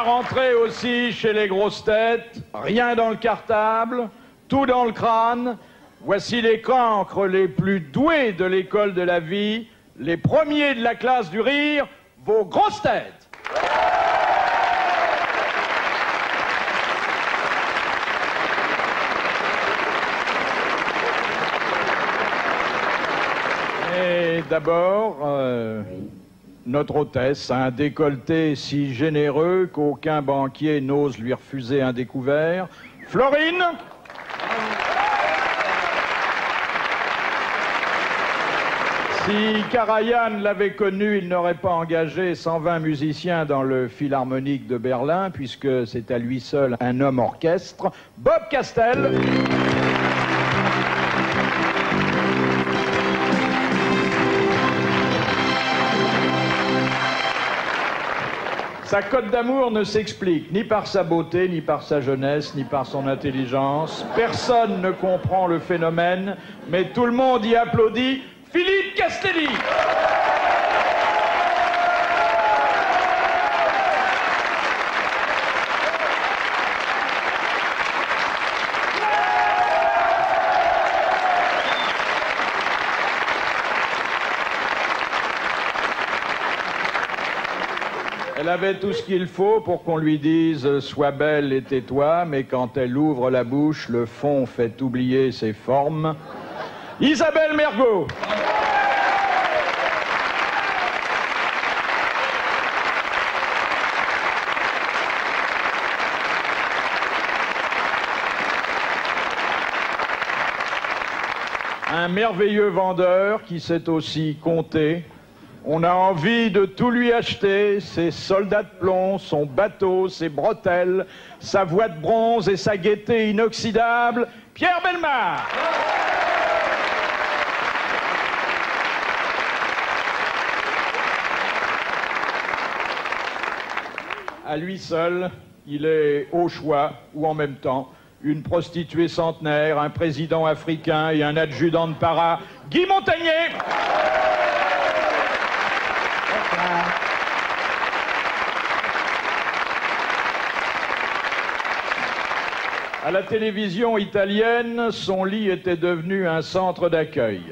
rentrée aussi chez les grosses têtes, rien dans le cartable, tout dans le crâne. Voici les cancres les plus doués de l'école de la vie, les premiers de la classe du rire, vos grosses têtes. Et d'abord, notre hôtesse a un décolleté si généreux qu'aucun banquier n'ose lui refuser un découvert. Florine. Si Karajan l'avait connu, il n'aurait pas engagé 120 musiciens dans le Philharmonique de Berlin, puisque c'est à lui seul un homme orchestre. Bob Castel. Sa cote d'amour ne s'explique ni par sa beauté, ni par sa jeunesse, ni par son intelligence. Personne ne comprend le phénomène, mais tout le monde y applaudit. Philippe Castelli. Elle avait tout ce qu'il faut pour qu'on lui dise « Sois belle et tais-toi », mais quand elle ouvre la bouche, le fond fait oublier ses formes. Isabelle Mergo. Un merveilleux vendeur qui sait aussi compter. On a envie de tout lui acheter, ses soldats de plomb, son bateau, ses bretelles, sa voix de bronze et sa gaieté inoxydable. Pierre Bellemare. À lui seul, il est au choix, ou en même temps, une prostituée centenaire, un président africain et un adjudant de para. Guy Montagnier. À la télévision italienne, son lit était devenu un centre d'accueil.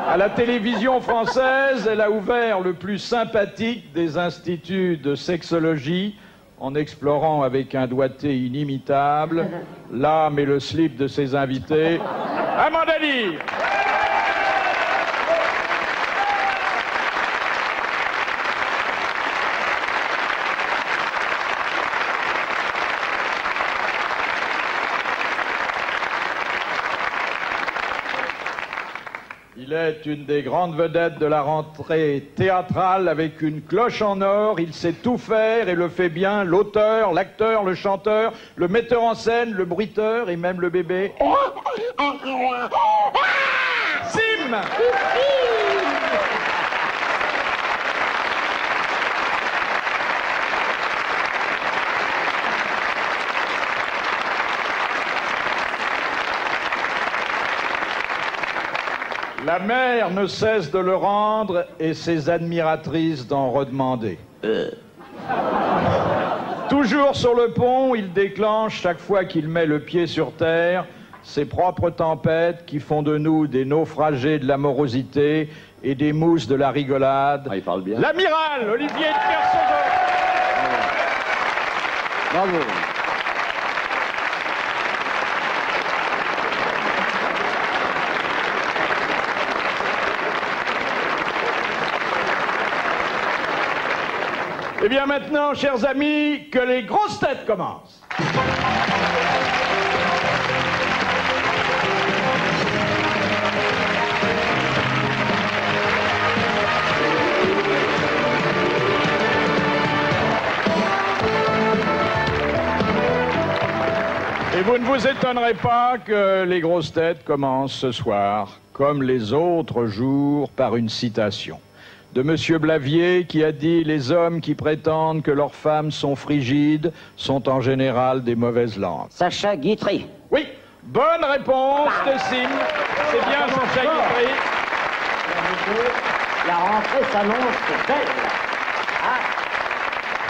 À la télévision française, elle a ouvert le plus sympathique des instituts de sexologie en explorant avec un doigté inimitable l'âme et le slip de ses invités. Amanda Lear. Il est une des grandes vedettes de la rentrée théâtrale avec une cloche en or. Il sait tout faire et le fait bien. L'auteur, l'acteur, le chanteur, le metteur en scène, le bruiteur et même le bébé. Sim. La mère ne cesse de le rendre et ses admiratrices d'en redemander. Toujours sur le pont, il déclenche chaque fois qu'il met le pied sur terre ses propres tempêtes qui font de nous des naufragés de l'amorosité et des mousses de la rigolade. Ah, il parle bien. L'amiral Olivier de Kersauzon. Bravo. Eh bien maintenant, chers amis, que les grosses têtes commencent. Et vous ne vous étonnerez pas que les grosses têtes commencent ce soir, comme les autres jours, par une citation de M. Blavier qui a dit « Les hommes qui prétendent que leurs femmes sont frigides sont en général des mauvaises langues ». Sacha Guitry. Oui, bonne réponse de Sim. C'est bien Sacha Guitry. La rentrée s'annonce belle.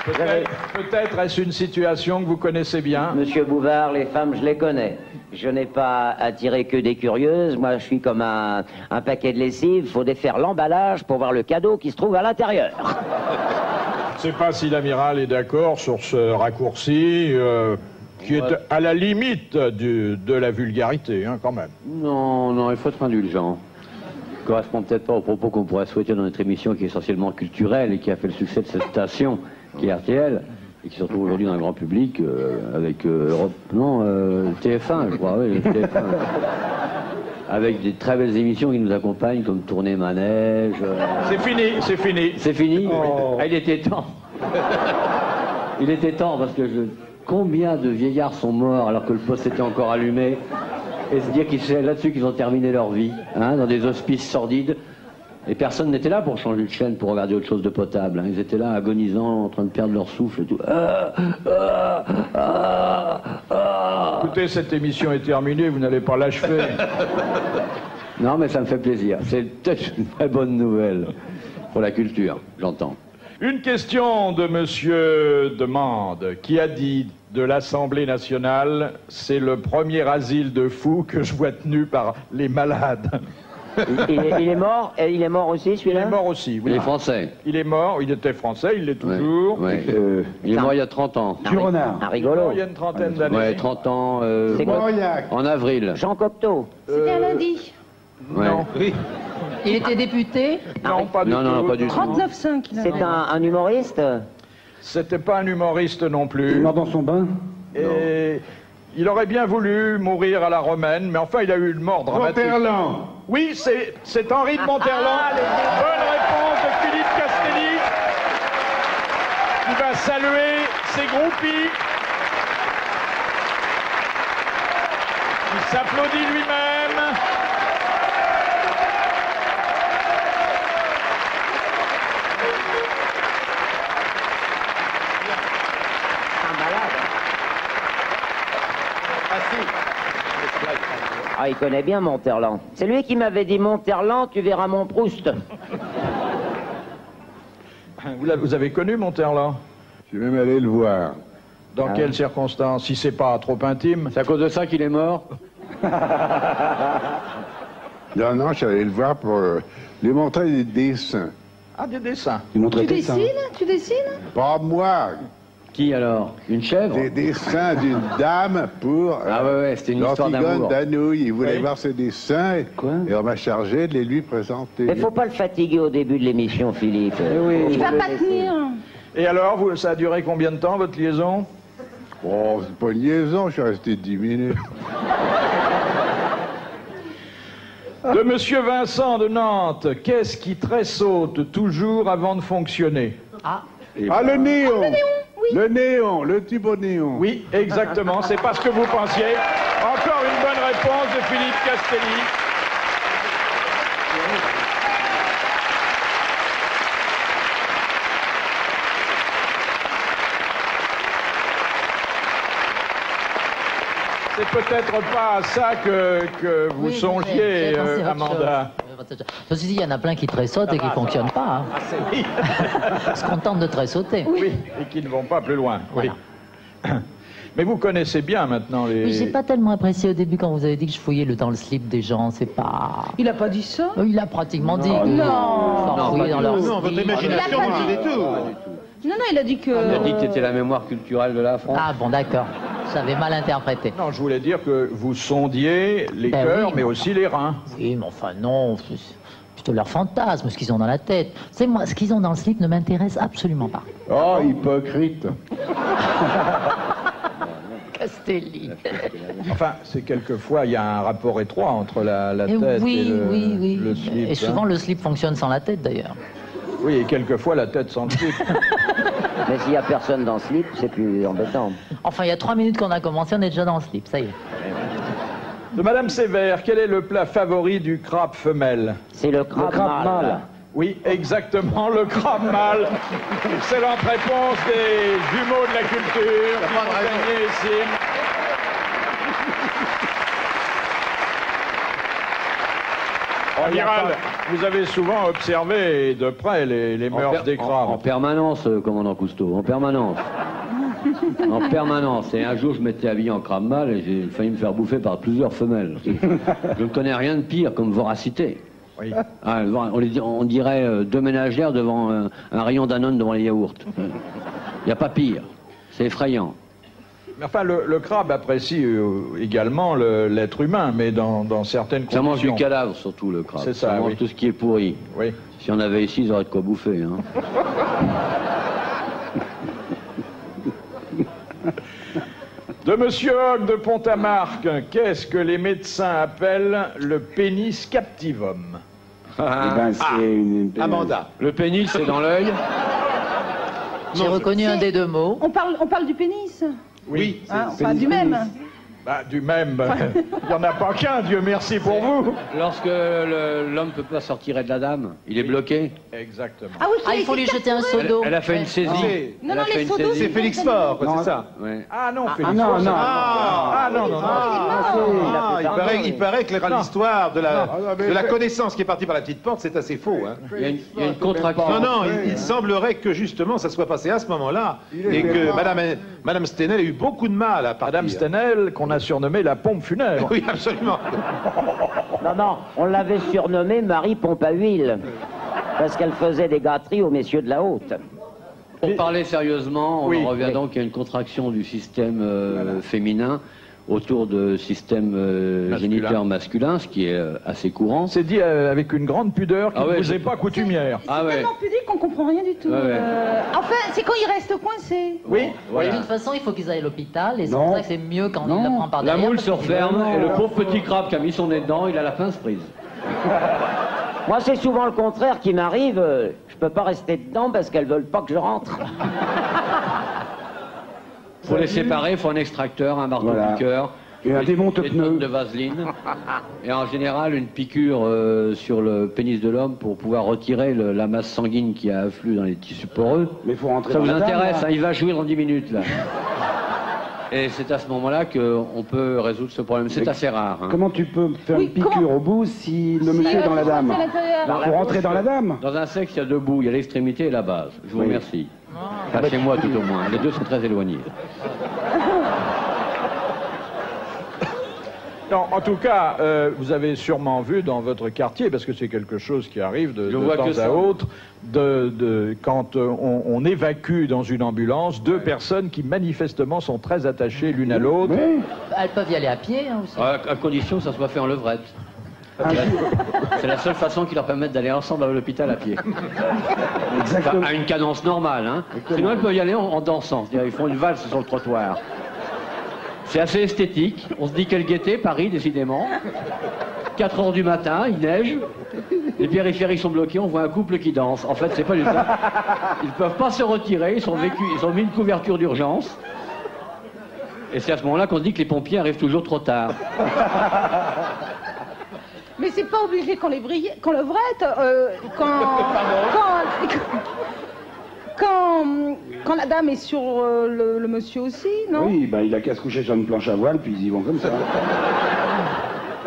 Peut-être est-ce une situation que vous connaissez bien. Monsieur Bouvard, les femmes, je les connais. Je n'ai pas attiré que des curieuses. Moi, je suis comme un paquet de lessive. Il faut défaire l'emballage pour voir le cadeau qui se trouve à l'intérieur. Je ne sais pas si l'amiral est d'accord sur ce raccourci qui est à la limite de la vulgarité, hein, quand même. Non, non, il faut être indulgent. Ça correspond peut-être pas aux propos qu'on pourrait souhaiter dans notre émission qui est essentiellement culturelle et qui a fait le succès de cette station qui est RTL et qui se retrouve aujourd'hui dans le grand public avec Europe... Non, TF1, je crois, oui, TF1. Avec des très belles émissions qui nous accompagnent comme Tournée Manège... C'est fini, c'est fini. C'est fini Oh. Ah, il était temps. Il était temps parce que combien de vieillards sont morts alors que le poste était encore allumé et se dire que c'est là-dessus qu'ils ont terminé leur vie, hein, dans des hospices sordides. Et personne n'était là pour changer de chaîne, pour regarder autre chose de potable. Hein. Ils étaient là, agonisants, en train de perdre leur souffle et tout. Écoutez, cette émission est terminée, vous n'allez pas l'achever. Non, mais ça me fait plaisir. C'est peut-être une très bonne nouvelle pour la culture, j'entends. Une question de monsieur Demande, qui a dit de l'Assemblée nationale, c'est le premier asile de fous que je vois tenu par les malades. Il est mort, et il est mort aussi, Il celui-là? est mort aussi, oui. Il est français. Il est mort, il était français, il l'est toujours. Ouais, ouais. Il est mort il y a 30 ans. Un rigolo. Il y a une trentaine d'années. Ouais, 30 ans, C'est quoi? en avril. Jean Cocteau. C'était un lundi. Ouais. Non, Il était député. non, pas du Non, tout. non, pas du tout. 39,5. il a C'est dit. un humoriste? C'était pas un humoriste non plus. Il est mort dans son bain. Et il aurait bien voulu mourir à la romaine, mais enfin il a eu une mort dramatique. Monterland. Oui, c'est Henri de Monterland. Bonne réponse de Philippe Castelli, qui va saluer ses groupies. Il s'applaudit lui-même. Ah, il connaît bien Monterland. C'est lui qui m'avait dit Monterland, tu verras mon Proust. Vous avez connu Monterland? Je vais même aller le voir. Dans quelles circonstances? Si c'est pas trop intime. C'est à cause de ça qu'il est mort? Non, non, je suis allé le voir pour lui montrer des dessins. Ah, des dessins. Tu dessines? Tu dessines? Pas moi, Qui alors? Une chèvre? des dessins d'une dame pour Ah ouais, ouais, c'était une histoire l'Antigone d'amour. d'Anouilh. Il voulait Oui. voir ses dessins Quoi? et on m'a chargé de les lui présenter. Mais faut pas le fatiguer au début de l'émission, Philippe. oui. Il va pas tenir. Et alors, ça a duré combien de temps, votre liaison? Oh, c'est pas une liaison, je suis resté 10 minutes. De monsieur Vincent de Nantes, qu'est-ce qui tressaute toujours avant de fonctionner? Ah, le néon. Le néon, le tube au néon. Oui, exactement, c'est pas ce que vous pensiez. Encore une bonne réponse de Philippe Castelli. C'est peut-être pas à ça que vous Oui, songiez, j'ai pensé à autre Amanda. chose. Ceci dit, il y en a plein qui tressautent et qui ne fonctionnent pas. Hein. Oui, Ils se contentent de tressauter. oui, et qui ne vont pas plus loin. Oui. Mais vous connaissez bien maintenant les... Oui, j'ai pas tellement apprécié au début quand vous avez dit que je fouillais dans le slip des gens. C'est pas. Il a pas dit ça? Il a pratiquement dit. Non. Fouiller dans leur Non, votre slip. imagination Il a pas marche dit. des tout. Non, non, il a dit que... Il a dit que c'était la mémoire culturelle de la France. Ah bon, d'accord. J'avais mal interprété. Non, je voulais dire que vous sondiez les Ben cœurs, oui, mais mais aussi les reins. Oui, mais enfin non. C'est plutôt leur fantasme, ce qu'ils ont dans la tête. C'est moi, ce qu'ils ont dans le slip ne m'intéresse absolument pas. Oh, hypocrite. Castelli. Enfin, c'est quelquefois, il y a un rapport étroit entre la Et tête oui, et le, oui, oui. le slip. Et souvent, hein. le slip fonctionne sans la tête, d'ailleurs. Oui, et quelquefois la tête sans le slip. Mais s'il y a personne dans ce slip, c'est plus embêtant. Enfin, il y a 3 minutes qu'on a commencé, on est déjà dans le slip, ça y est. De Madame Sévère, quel est le plat favori du crabe femelle? C'est le crabe mâle. Oui, exactement, le crabe mâle. Excellente réponse des jumeaux de la culture. Montagnier et Sim. Amiral, vous avez souvent observé de près les mœurs des crabes. En permanence, commandant Cousteau, en permanence. En permanence. Et un jour, je m'étais habillé en crabe mâle et j'ai failli me faire bouffer par plusieurs femelles. Je ne connais rien de pire comme voracité. Oui. Ah, on dirait deux ménagères devant un rayon Danone devant les yaourts. Il n'y a pas pire. C'est effrayant. Mais enfin, le crabe apprécie également l'être humain, mais dans certaines Ça mange conditions. du cadavre, surtout, le crabe. C'est ça, mange oui. tout ce qui est pourri. Oui. Si on avait ici, ils auraient de quoi bouffer. Hein. De Monsieur Hogg de Pont-à-Marc, qu'est-ce que les médecins appellent le pénis captivum? Eh ben, c'est une... Amanda. Le pénis, c'est dans l'œil. J'ai reconnu un des deux mots. On parle du pénis. Oui. Hein, on parle du même. Bah, du même, il n'y en a pas qu'un, Dieu merci pour vous. Lorsque l'homme ne peut pas sortir de la dame, il est bloqué. Exactement. Ah oui, Ah, il faut lui jeter un seau d'eau. Elle a fait une saisie. Non, Elle non, a fait les une seaux d'eau, saisie. C'est Félix Faure, Non, c'est ça. Ouais. Ah non, Félix. non, non. Ah non, non, non. Il paraît que l'histoire de mais la connaissance qui est partie par la petite porte, c'est assez faux. Hein. Il y a une contraction. Non, non, il semblerait que justement ça soit passé à ce moment-là et que Madame Stenel a eu beaucoup de mal à partir. Madame Stenel, qu'on a surnommée la pompe funèbre. Oui, absolument. Non, on l'avait surnommée Marie Pompe à huile, parce qu'elle faisait des gâteries aux messieurs de la haute. Pour parler sérieusement, on Oui. en revient donc à une contraction du système féminin autour de système géniteur masculin, ce qui est assez courant. C'est dit avec une grande pudeur qui Ah ouais, ne vous je- est pas coutumière. Ah ouais. Tellement pudique qu'on comprend rien du tout. Ouais, ouais. Enfin, c'est quand il reste coincé. Oui, De voilà. toute façon, il faut qu'ils aillent à l'hôpital et c'est Non. pour ça que c'est mieux quand Non. il le prend par La derrière. moule parce se que- referme et le pauvre petit crabe qui a mis son nez dedans, il a la pince prise. Moi, c'est souvent le contraire qui m'arrive. Je peux pas rester dedans parce qu'elles veulent pas que je rentre. Pour les séparer, il faut un extracteur, un marteau-piqueur. Et un des démonte-pneus. tonnes de vaseline. Et en général, une piqûre sur le pénis de l'homme pour pouvoir retirer la masse sanguine qui a afflux dans les tissus poreux. Mais il faut rentrer Ça dans vous la dame, intéresse, là. hein, il va jouer dans 10 minutes, là. Et c'est à ce moment-là qu'on peut résoudre ce problème. C'est Mais assez rare. Hein. Comment tu peux faire Oui, une piqûre comment- au bout si le monsieur est dans la dame? À l'intérieur. Pour rentrer dans la dame? Dans un sexe, il y a deux bouts, il y a l'extrémité et la base. Je vous Oui. remercie. Pas chez moi, tout au moins. Les deux sont très éloignés. Non, en tout cas, vous avez sûrement vu dans votre quartier, parce que c'est quelque chose qui arrive de Je vois que temps à ça. autre, quand on évacue dans une ambulance deux personnes qui manifestement sont très attachées l'une à l'autre. Oui. Elles peuvent y aller à pied hein, aussi. À condition que ça soit fait en levrette. C'est la seule façon qui leur permette d'aller ensemble à l'hôpital à pied. Enfin, Exactement. à une cadence normale. Hein. Sinon, elles peuvent y aller en dansant. C'est-à-dire, ils font une valse sur le trottoir. C'est assez esthétique. On se dit quelle gaieté, Paris, décidément. 4 heures du matin, il neige. Les périphériques sont bloqués, on voit un couple qui danse. En fait, c'est pas du tout ça. Ils ne peuvent pas se retirer, ils ont mis une couverture d'urgence. Et c'est à ce moment-là qu'on se dit que les pompiers arrivent toujours trop tard. Mais c'est pas obligé qu'on le vrette. Quand la dame est sur le monsieur aussi, non? Oui, ben, il a qu'à se coucher sur une planche à voile, puis ils y vont comme ça.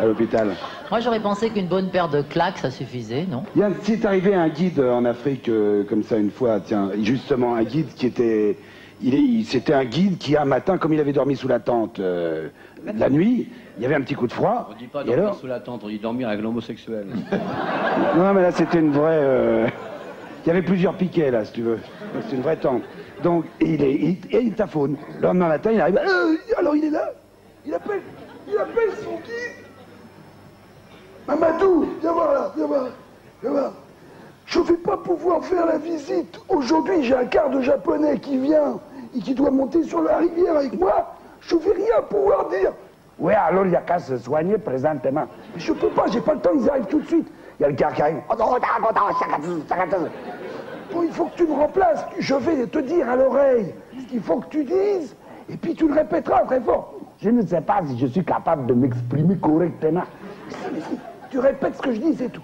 À l'hôpital. Moi, j'aurais pensé qu'une bonne paire de claques, ça suffisait, non? C'est arrivé un guide en Afrique comme ça une fois, tiens, justement un guide qui était... C'était un guide qui un matin, comme il avait dormi sous la tente la nuit, il y avait un petit coup de froid. On dit pas et dormir alors... sous la tente, on dit dormir avec l'homosexuel. Non, mais là c'était une vraie... Il y avait plusieurs piquets là, si tu veux. C'est une vraie tente. Donc, il taphone. Le lendemain matin, il arrive. Alors il est là. Il appelle son guide. Mamadou, viens voir là, viens voir. Je ne vais pas pouvoir faire la visite. Aujourd'hui, j'ai un quart de japonais qui vient et qui doit monter sur la rivière avec moi. Je ne vais rien pouvoir dire. Ouais, alors il n'y a qu'à se soigner présentement. Mais je peux pas, j'ai pas le temps, ils arrivent tout de suite. Il y a le gars qui arrive. Bon, il faut que tu me remplaces. Je vais te dire à l'oreille ce qu'il faut que tu dises, et puis tu le répéteras très fort. Je ne sais pas si je suis capable de m'exprimer correctement. Si, tu répètes ce que je dis, c'est tout.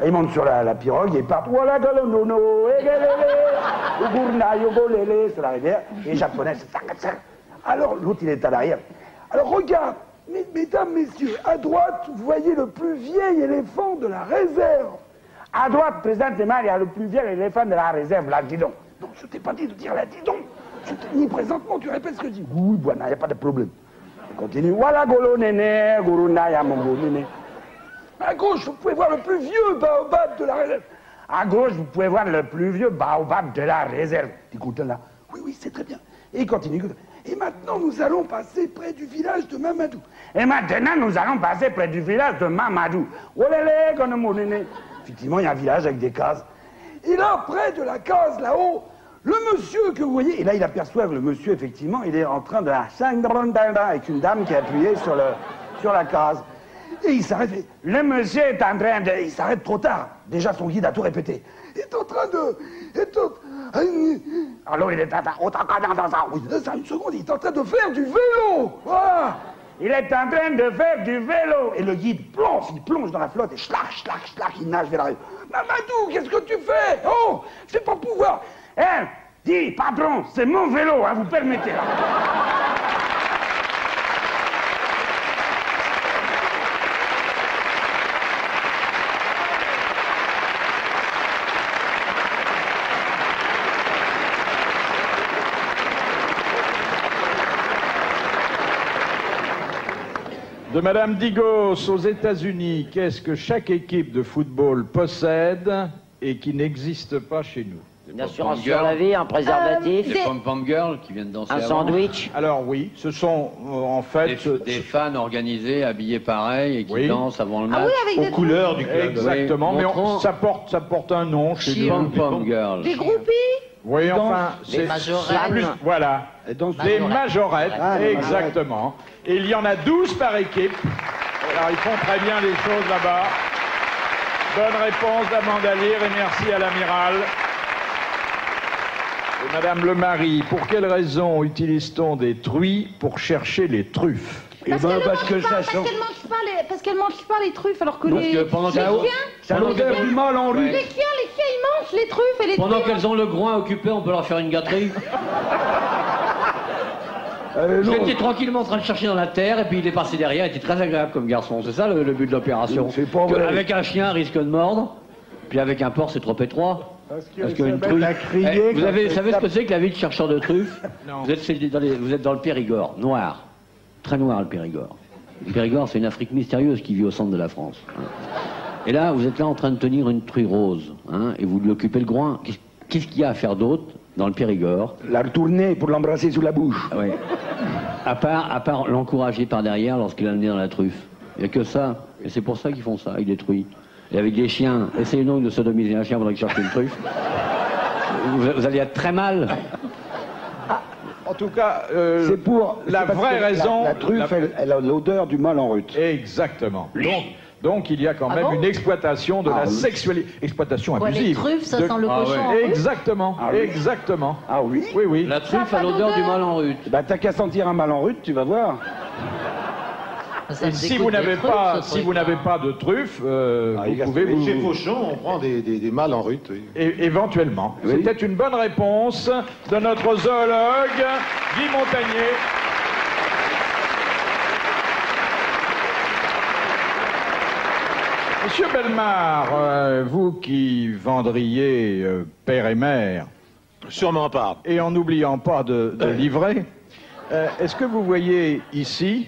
Il monte sur la pirogue et il part. Voilà, galonono, sur la rivière. Et les japonais, alors l'autre il est à l'arrière. Alors regarde, Mesdames, messieurs, à droite, vous voyez le plus vieil éléphant de la réserve. À droite, présentement, il y a le plus vieil éléphant de la réserve, là, dis donc. Non, je t'ai pas dit de dire là, dis donc. Je t'ai dit présentement, tu répètes ce que je dis. Oui, voilà, il n'y a pas de problème. Continue. Voilà, golo, néné, guruna, yamongo, néné. À gauche, vous pouvez voir le plus vieux baobab de la réserve. À gauche, vous pouvez voir le plus vieux baobab de la réserve. Tu écoutes là? Oui, oui, c'est très bien. Et continue. Et maintenant, nous allons passer près du village de Mamadou. Et maintenant, nous allons passer près du village de Mamadou. Olélé, gonomo, néné. Effectivement, il y a un village avec des cases. Et là, près de la case, là-haut, le monsieur que vous voyez, et là, il aperçoit que le monsieur, effectivement, il est en train de avec une dame qui est appuyée sur la case. Et il s'arrête. Le monsieur est en train de... Il s'arrête trop tard. Déjà, son guide a tout répété. Il est en train de... Alors, il est en train... Oui, ça, une seconde, il est en train de faire du vélo. Voilà. Il est en train de faire du vélo. Et le guide il plonge dans la flotte et schlac, il nage vers la rive. Mamadou, qu'est-ce que tu fais? Oh, je vais pas pouvoir. Hein? Dis, patron, c'est mon vélo, hein, vous permettez, là. De Madame Digos aux États-Unis, qu'est-ce que chaque équipe de football possède et qui n'existe pas chez nous? Une assurance sur la vie, un préservatif, Des pom-pom girls qui viennent danser un avant. sandwich. Alors oui, ce sont en fait... Des fans organisés, habillés pareil et qui Oui. dansent avant le match. Ah oui, avec Aux des couleurs du club. Exactement, Oui, mais montrons- ça porte un nom chez nous. Pom-pom girls. des groupies. Oui, enfin, c'est majorettes. c'est plus... Voilà, des majorettes, exactement. Et il y en a 12 par équipe. Alors, ils font très bien les choses là-bas. Bonne réponse d'Amanda Lear et merci à l'amiral. Et Madame le Marie, pour quelle raison utilise-t-on des truies pour chercher les truffes? Parce qu'elles mangent pas les truffes, alors que Donc, les pendant chiens, C'est l'odeur du mal en lui. les chiens, ils mangent les truffes et les Pendant truies. qu'elles ont le groin occupé, on peut leur faire une gâterie. J'étais tranquillement en train de chercher dans la terre et puis il est passé derrière, il était très agréable comme garçon. C'est ça le but de l'opération. C'est pas vrai. Avec un chien, risque de mordre, puis avec un porc, c'est trop étroit. Parce qu'une truffe. crié Vous quand savez elle ce que c'est que la vie de chercheur de truffes? Non. Vous êtes dans le Périgord, noir. Très noir le Périgord. Le Périgord, c'est une Afrique mystérieuse qui vit au centre de la France. Et là, vous êtes là en train de tenir une truie rose, hein, et vous lui occupez le groin. Qu'est-ce qu'il y a à faire d'autre dans le Périgord? La retourner pour l'embrasser sous la bouche. Oui. À part l'encourager par derrière lorsqu'il a le nez dans la truffe. Il n'y a que ça. Et c'est pour ça qu'ils font ça, avec des truies. Et avec des chiens. Essayez donc de sodomiser un chien pendant qu'il cherche une truffe. Vous allez être très mal. En tout cas, C'est pour... la c'est parce vraie que raison... La truffe, elle a l'odeur du mal en rut. Exactement. Donc il y a quand même bon une exploitation de la oui. sexualité, exploitation Ouais, les abusive. truffes, ça De- sent le cochon. ouais. Exactement, oui. exactement. Ah oui? Oui, oui. La truffe Ça a a pas l'odeur du d'odeur. mal en rut. Bah t'as qu'à sentir un mal en rut, tu vas voir. Ça Et me si dégoûte vous des n'avez truffes, pas, ce si vous truc-là. n'avez pas de truffe, il vous a pouvez Chez vous Fauchon, on prend des mâles en rut. Oui. éventuellement. Oui. C'était une bonne réponse de notre zoologue Guy Montagnier. Monsieur Bellemare, vous qui vendriez père et mère, Sûrement pas. et en n'oubliant pas de livrer, est-ce que vous voyez ici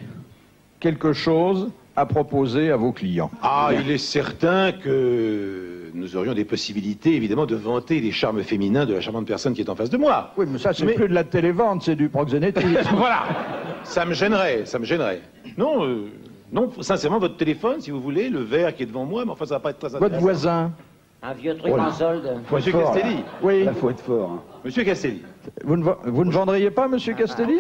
quelque chose à proposer à vos clients? Ah, il est certain que nous aurions des possibilités, évidemment, de vanter les charmes féminins de la charmante personne qui est en face de moi. Oui, mais ça, c'est Mais- plus de la télévente, c'est du proxénétisme. Voilà. Ça me gênerait, ça me gênerait. Non, non, sincèrement, votre téléphone, si vous voulez, le verre qui est devant moi, mais enfin, ça va pas être très Votre intéressant. voisin, Un vieux truc en solde. Monsieur Fort, là. Castelli. oui. Là, faut être fort. Hein. Monsieur Castelli. Vous ne vendriez pas, monsieur Castelli?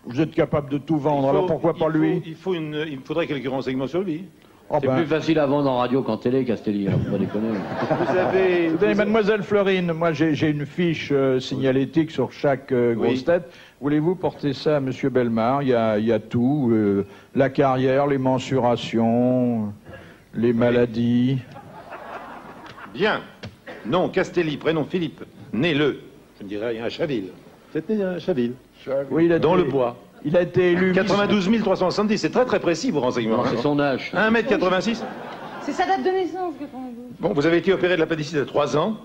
Vous êtes capable de tout vendre, alors pourquoi pas lui? Il me faudrait quelques renseignements sur lui. Oh C'est ben, plus facile à vendre en radio qu'en télé, Castelli, hein, faut pas déconner. Vous avez... écoutez, mademoiselle Fleurine, moi j'ai une fiche signalétique sur chaque grosse tête. Voulez-vous porter ça à monsieur Bellemare? Il y a tout, la carrière, les mensurations, les maladies. Bien. Non, Castelli, prénom Philippe. Né le, je ne dirais rien, à Chaville. Vous êtes né à Chaville? Oui, il a Dans dit- le bois. Il a été élu... 92 370, c'est très très précis vos renseignements. Non, c'est son âge. 1m86. C'est sa date de naissance, 92. Bon, vous avez été opéré de l'appendicite à 3 ans.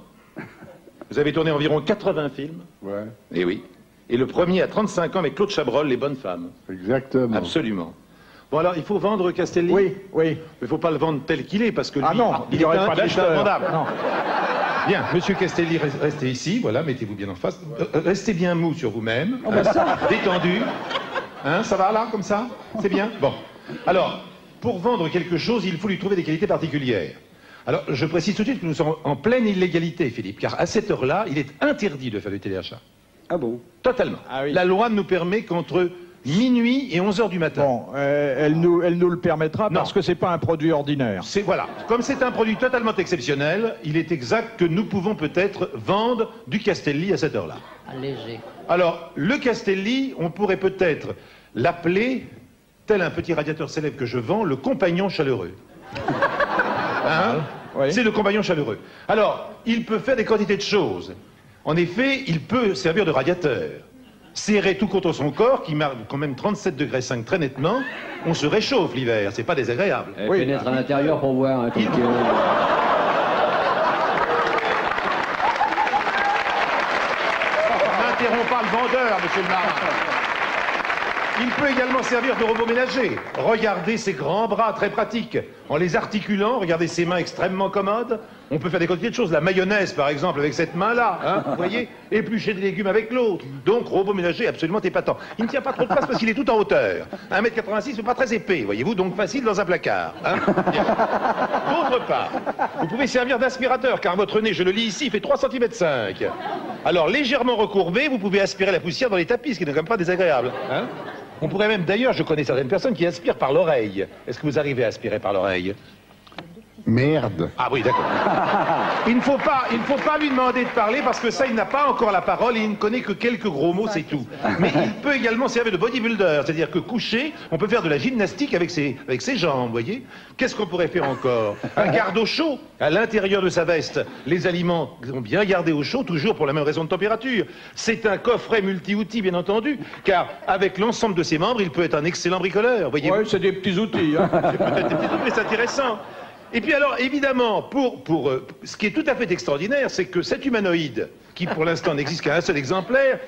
Vous avez tourné environ 80 films. Ouais, Eh oui. Et le premier à 35 ans avec Claude Chabrol, Les Bonnes Femmes. exactement. Absolument. Bon alors, il faut vendre Castelli. Oui, oui. Mais il ne faut pas le vendre tel qu'il est, parce que lui, Ah non, il n'y aurait pas d'acheteur. invendable. Non. Bien, monsieur Castelli, restez ici, voilà, mettez-vous bien en face. Restez bien mou sur vous-même. Détendu. Hein, ça va là, comme ça? C'est bien? Bon. Alors, pour vendre quelque chose, il faut lui trouver des qualités particulières. Alors, je précise tout de suite que nous sommes en pleine illégalité, Philippe, car à cette heure-là, il est interdit de faire du téléachat. Ah bon? Totalement. Ah oui. La loi ne nous permet qu'entre minuit et 11h du matin. Bon, elle nous le permettra Non. parce que c'est pas un produit ordinaire. C'est voilà. Comme c'est un produit totalement exceptionnel, il est exact que nous pouvons peut-être vendre du Castelli à cette heure-là. Léger. Alors, le Castelli, on pourrait peut-être l'appeler, tel un petit radiateur célèbre que je vends, le compagnon chaleureux. Hein? Oui. C'est le compagnon chaleureux. Alors, il peut faire des quantités de choses. En effet, il peut servir de radiateur. Serré tout contre son corps, qui marque quand même 37 degrés 5 très nettement, on se réchauffe l'hiver, c'est pas désagréable. Elle Oui. pénètre à l'intérieur pour voir. Hein, N'interrompt pas le vendeur, monsieur le marin. Il peut également servir de robot ménager. Regardez ses grands bras très pratiques. En les articulant, regardez ses mains extrêmement commodes. On peut faire des quantités de choses. La mayonnaise, par exemple, avec cette main-là. Hein, vous voyez? Éplucher des légumes avec l'autre. Donc, robot ménager absolument épatant. Il ne tient pas trop de place parce qu'il est tout en hauteur. 1m86, c'est pas très épais, voyez-vous, donc facile dans un placard. Hein. Bien. D'autre part, vous pouvez servir d'aspirateur, car votre nez, je le lis ici, il fait 3,5 cm. Alors, légèrement recourbé, vous pouvez aspirer la poussière dans les tapis, ce qui n'est quand même pas désagréable. Hein. On pourrait même, d'ailleurs, je connais certaines personnes qui aspirent par l'oreille. Est-ce que vous arrivez à aspirer par l'oreille? Merde. Ah oui, d'accord. Il ne faut pas lui demander de parler parce que ça, il n'a pas encore la parole et il ne connaît que quelques gros mots, c'est tout. Mais il peut également servir de bodybuilder, c'est-à-dire que couché, on peut faire de la gymnastique avec ses jambes, vous voyez. Qu'est-ce qu'on pourrait faire encore? Un garde au chaud à l'intérieur de sa veste. Les aliments sont bien gardés au chaud, toujours pour la même raison de température. C'est un coffret multi-outils, bien entendu, car avec l'ensemble de ses membres, il peut être un excellent bricoleur, voyez-vous. Oui, c'est des petits outils. Hein. C'est peut-être des petits trucs, mais c'est intéressant. Et puis alors, évidemment, ce qui est tout à fait extraordinaire, c'est que cet humanoïde, qui pour l'instant n'existe qu'à un seul exemplaire,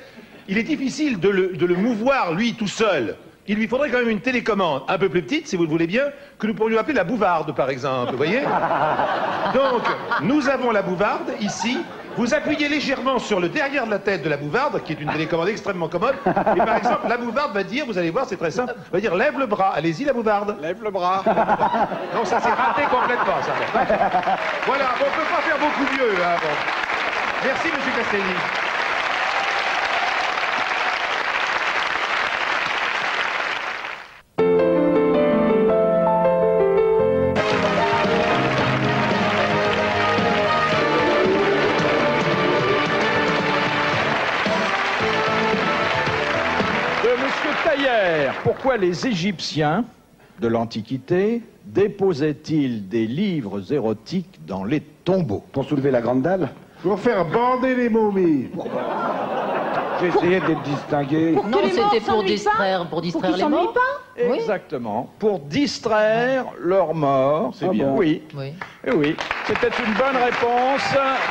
il est difficile de le mouvoir, lui, tout seul. Il lui faudrait quand même une télécommande un peu plus petite, si vous le voulez bien, que nous pourrions appeler la bouvarde, par exemple, vous voyez? Donc, nous avons la bouvarde, ici. Vous appuyez légèrement sur le derrière de la tête de la bouvarde, qui est une télécommande extrêmement commode, et par exemple, la bouvarde va dire, vous allez voir, c'est très simple, va dire, lève le bras, allez-y la bouvarde. Lève le bras. Non, ça s'est raté complètement, ça. Voilà, on ne peut pas faire beaucoup mieux. Hein, bon. Merci, monsieur Castelli. Pourquoi les Égyptiens de l'Antiquité déposaient-ils des livres érotiques dans les tombeaux? Pour soulever la grande dalle? Pour faire bander les momies. J'ai essayé d'être distingué. Non, que les morts c'était pour s'ennuient distraire, Pour qu'ils s'ennuient morts. pas? Oui. Exactement. Pour distraire leurs morts. C'est bien. Oui. Oui. Eh oui. C'était une bonne réponse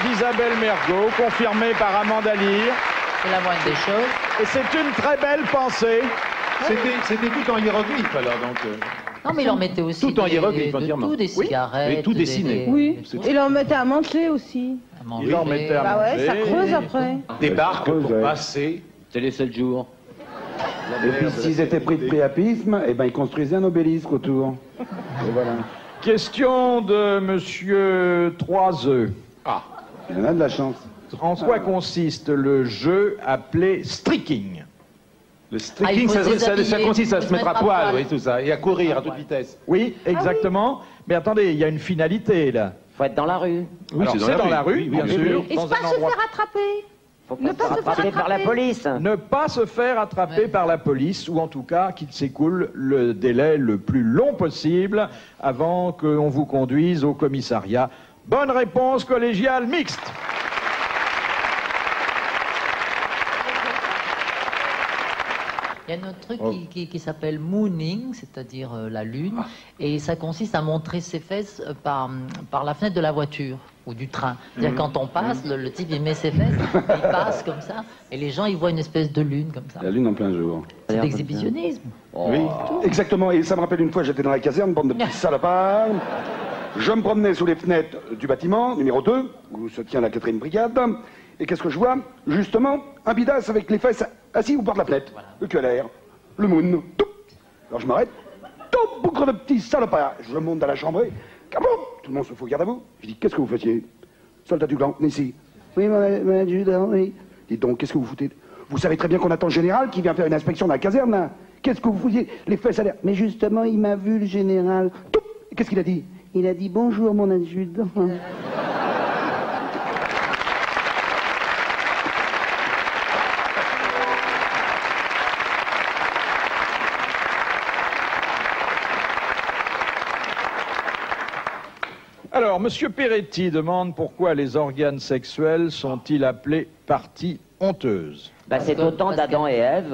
d'Isabelle Mergot, confirmée par Amanda Lear. C'est la moindre des choses. Et c'est une très belle pensée. C'était tout en hiéroglyphe, alors, donc... Non, mais il en mettait aussi Tout en hiéroglyphe, de entièrement. tout, des Oui. cigarettes. Et tout dessiné. Oui. des- Et leur mettait à manger aussi. à manger. Il leur mettait à Bah ouais, manger. ça creuse après. Des barques pour ouais. passer... C'est les 7 jours. Et puis s'ils étaient pris de priapisme, eh ben ils construisaient un obélisque autour. Et voilà. Question de Monsieur Troiseux. Ah, Il y en a de la chance. En quoi consiste le jeu appelé streaking? le Ah, streaking, il faut se ça déshabiller, consiste à il se faut mettre à se mettre à poil, poil. oui, tout ça, et à courir à toute vitesse. Oui, exactement. Mais attendez, il y a une finalité là. Faut être dans la rue. Oui, Alors, c'est dans la rue, oui, bien oui, sûr. oui. Et dans pas un se endroit. faire attraper. Faut Ne pas pas se se faire rattraper par la attraper. police. Ne pas se faire attraper par la police, ou en tout cas qu'il s'écoule le délai le plus long possible avant qu'on vous conduise au commissariat. Bonne réponse collégiale mixte. Il y a un autre truc qui s'appelle mooning, c'est-à-dire la lune, et ça consiste à montrer ses fesses par la fenêtre de la voiture ou du train. C'est-à-dire quand on passe, le type il met ses fesses, il passe comme ça, et les gens ils voient une espèce de lune comme ça. La lune en plein jour. C'est de l'exhibitionnisme. Oui, exactement. Et ça me rappelle une fois, j'étais dans la caserne, bande de petits salopards. Je me promenais sous les fenêtres du bâtiment, numéro 2, où se tient la 4e brigade. Et qu'est-ce que je vois? Justement, un bidasse avec les fesses assis au bord de la fenêtre. Le cul à l'air, le moon, tout. Alors je m'arrête, tout, boucle de petits salopards. Je monte dans la chambre et, tout le monde se fout, garde à vous. Je dis, qu'est-ce que vous faisiez? Soldat du clan, ici. Oui, mon adjudant, oui. Dites donc, qu'est-ce que vous foutez? Vous savez très bien qu'on attend le général qui vient faire une inspection dans la caserne, là. Qu'est-ce que vous faisiez? Les fesses à l'air. Mais justement, il m'a vu, le général. Tout. Qu'est-ce qu'il a dit? Il a dit, bonjour, mon adjudant. Alors, Monsieur Peretti demande pourquoi les organes sexuels sont-ils appelés parties honteuses. Bah, c'est au temps d'Adam et Ève,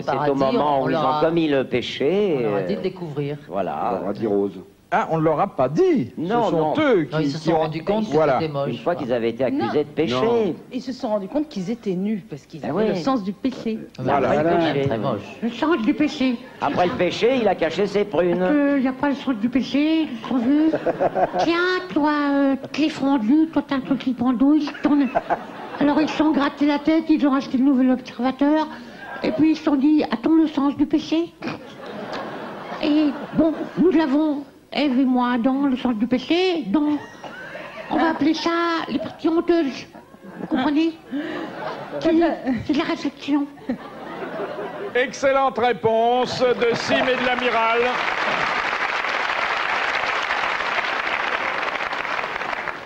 c'est au moment où ils ont commis le péché. On leur a dit de découvrir. Voilà. On leur a dit rose. Ah, on ne leur a pas dit. Non, ce sont non. eux Non, ils se sont rendus compte que voilà. c'était moche. Une fois qu'ils avaient été accusés de péché. Non. Ils se sont rendus compte qu'ils étaient nus parce qu'ils avaient oui. le sens du péché. Voilà. C'est Voilà. quand même très moche. Le sens du péché. Après le péché, il a caché ses prunes. Il n'y a pas le sens du péché, ils sont vus. Tiens, toi, clé fondue, toi t'as un truc qui pendouille, il tourne. Alors ils se sont grattés la tête, ils ont acheté le Nouvel Observateur, et puis ils se sont dit, a-t-on le sens du péché? Et bon, nous l'avons, Ève et moi, dans le sens du péché, donc on va appeler ça les parties honteuses. Vous comprenez? C'est de la réflexion. Excellente réponse de Sim et de l'Amiral.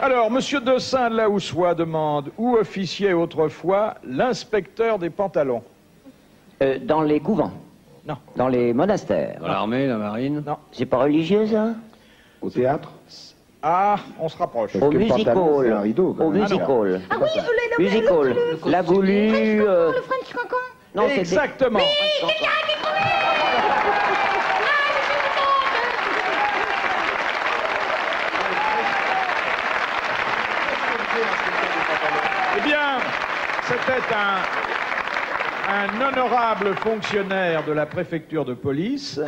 Alors, Monsieur Dessin de la Houssoie demande où officiait autrefois l'inspecteur des pantalons. Dans les couvents. Non. Dans les monastères. Dans l'armée, la marine. Non. C'est pas religieux, ça? Au théâtre? Ah, on se rapproche. Parce Au que le pantalon, c'est un music-hall. rideau, quand Au même. music-hall. Ah oui, Music-hall. La goulue. le French Cancan. Non, c'était- Exactement. Eh bien, c'était un honorable fonctionnaire de la préfecture de police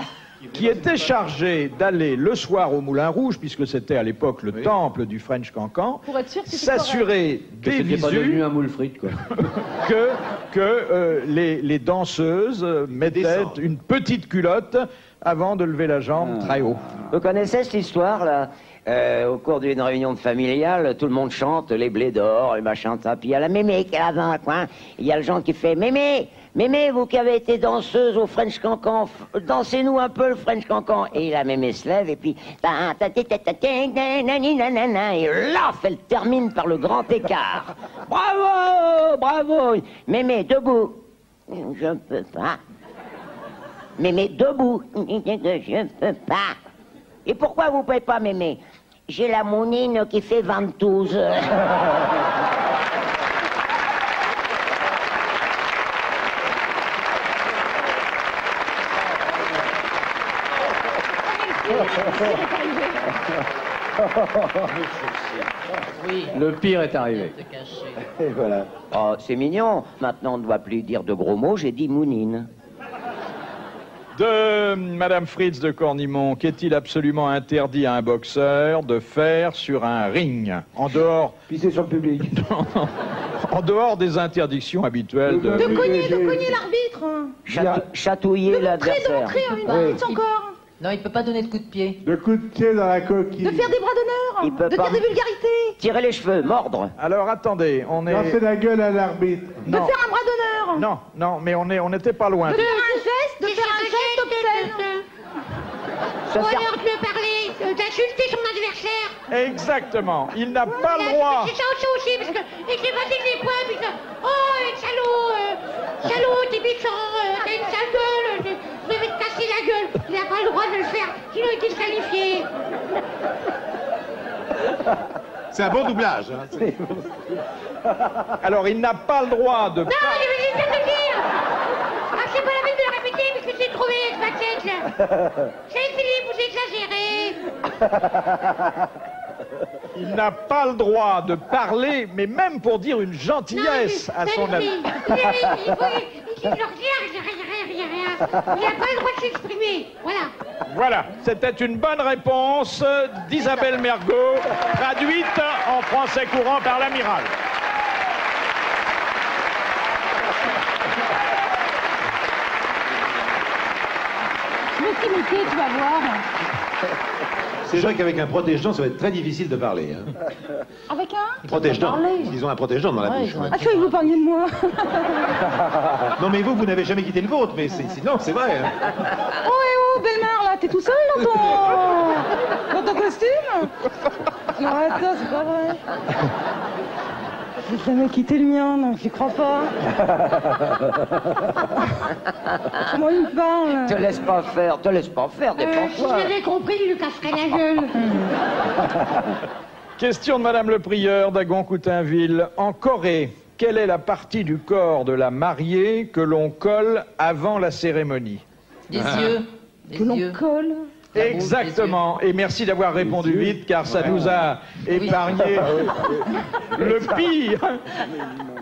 qui était chargé d'aller le soir au Moulin Rouge, puisque c'était à l'époque le temple du French Cancan, Pour être sûr que c'était s'assurer Que des c'était pas devenu visus un moule frite, quoi. que les danseuses mettaient Descendre. une petite culotte avant de lever la jambe très haut. Vous connaissez cette histoire-là? Au cours d'une réunion de familiale, tout le monde chante les blés d'or, et machin, ça. Puis il y a la mémé qui est là dans un coin. Il y a le genre qui fait Mémé, Mémé, vous qui avez été danseuse au French Cancan, dansez-nous un peu le French Cancan. Et la mémé se lève et puis. Et là, elle termine par le grand écart. Bravo, bravo. Mémé, debout. Je ne peux pas. Mémé, debout. Je ne peux pas. Et pourquoi vous ne pouvez pas, mémé? J'ai la mounine qui fait 22. Oui. Le pire est arrivé. De cacher. Et voilà. Oh, c'est mignon. Maintenant, on ne doit plus dire de gros mots, j'ai dit mounine. De Madame Fritz de Cornimont, qu'est-il absolument interdit à un boxeur de faire sur un ring, en dehors, Pisser sur le public. en dehors des interdictions habituelles de... De cogner l'arbitre. Chatouiller Très l'adversaire. d'entrer une minute encore. Non, il peut pas donner de coup de pied. De coups de pied dans la coquille. De faire des bras Il d'honneur. peut De pas- dire des vulgarités. Tirer les cheveux, mordre. Alors attendez, on est... Lancer la gueule à l'arbitre. De Non, faire un bras d'honneur. non, non, mais on n'était pas loin. De faire un geste. De faire un geste obscène. Se Ou faire- alors de parler, d'insulter son adversaire. Exactement, il n'a pas le droit. C'est ça aussi, parce que il s'est passé des points, puis ça, oh, salaud, t'es méchant, t'as une sale gueule, je vais te casser la gueule. Il n'a pas le droit de le faire, sinon il est disqualifié. C'est un bon doublage. Hein. Alors il n'a pas le droit de... Non, je viens de le dire. Ah, c'est pas la peine de le répéter. trouvé avec ma tête, là. C'est Philippe, vous exagérez. Il n'a pas le droit de parler, mais même pour dire une gentillesse à son ami. Il leur dit rien. Il n'a pas le droit de s'exprimer. Voilà. Voilà, c'était une bonne réponse d'Isabelle Mergo, traduite en français courant par l'amiral. Je vais t'imiter, tu vas voir. C'est vrai qu'avec un protège-dents, ça va être très difficile de parler. Hein. Avec un Protège-dents. Ils ont un protège-dents dans la bouche. Ah, je croyais que vous parliez de moi. Non, mais vous n'avez jamais quitté le vôtre, mais non, c'est vrai. Hein. Oh, Belmar, là, t'es tout seul dans ton costume? Non, arrête ça, c'est pas vrai. J'ai jamais quitté le mien, non, j'y crois pas. Comment il me parle? Te laisse pas faire, Si je l'avais compris, il lui casserait la gueule. Question de Madame le Prieur d'Agon-Coutainville. En Corée, quelle est la partie du corps de la mariée que l'on colle avant la cérémonie? Les yeux. Que l'on colle? Exactement. Et merci d'avoir répondu vite, car ça nous a épargné le pire.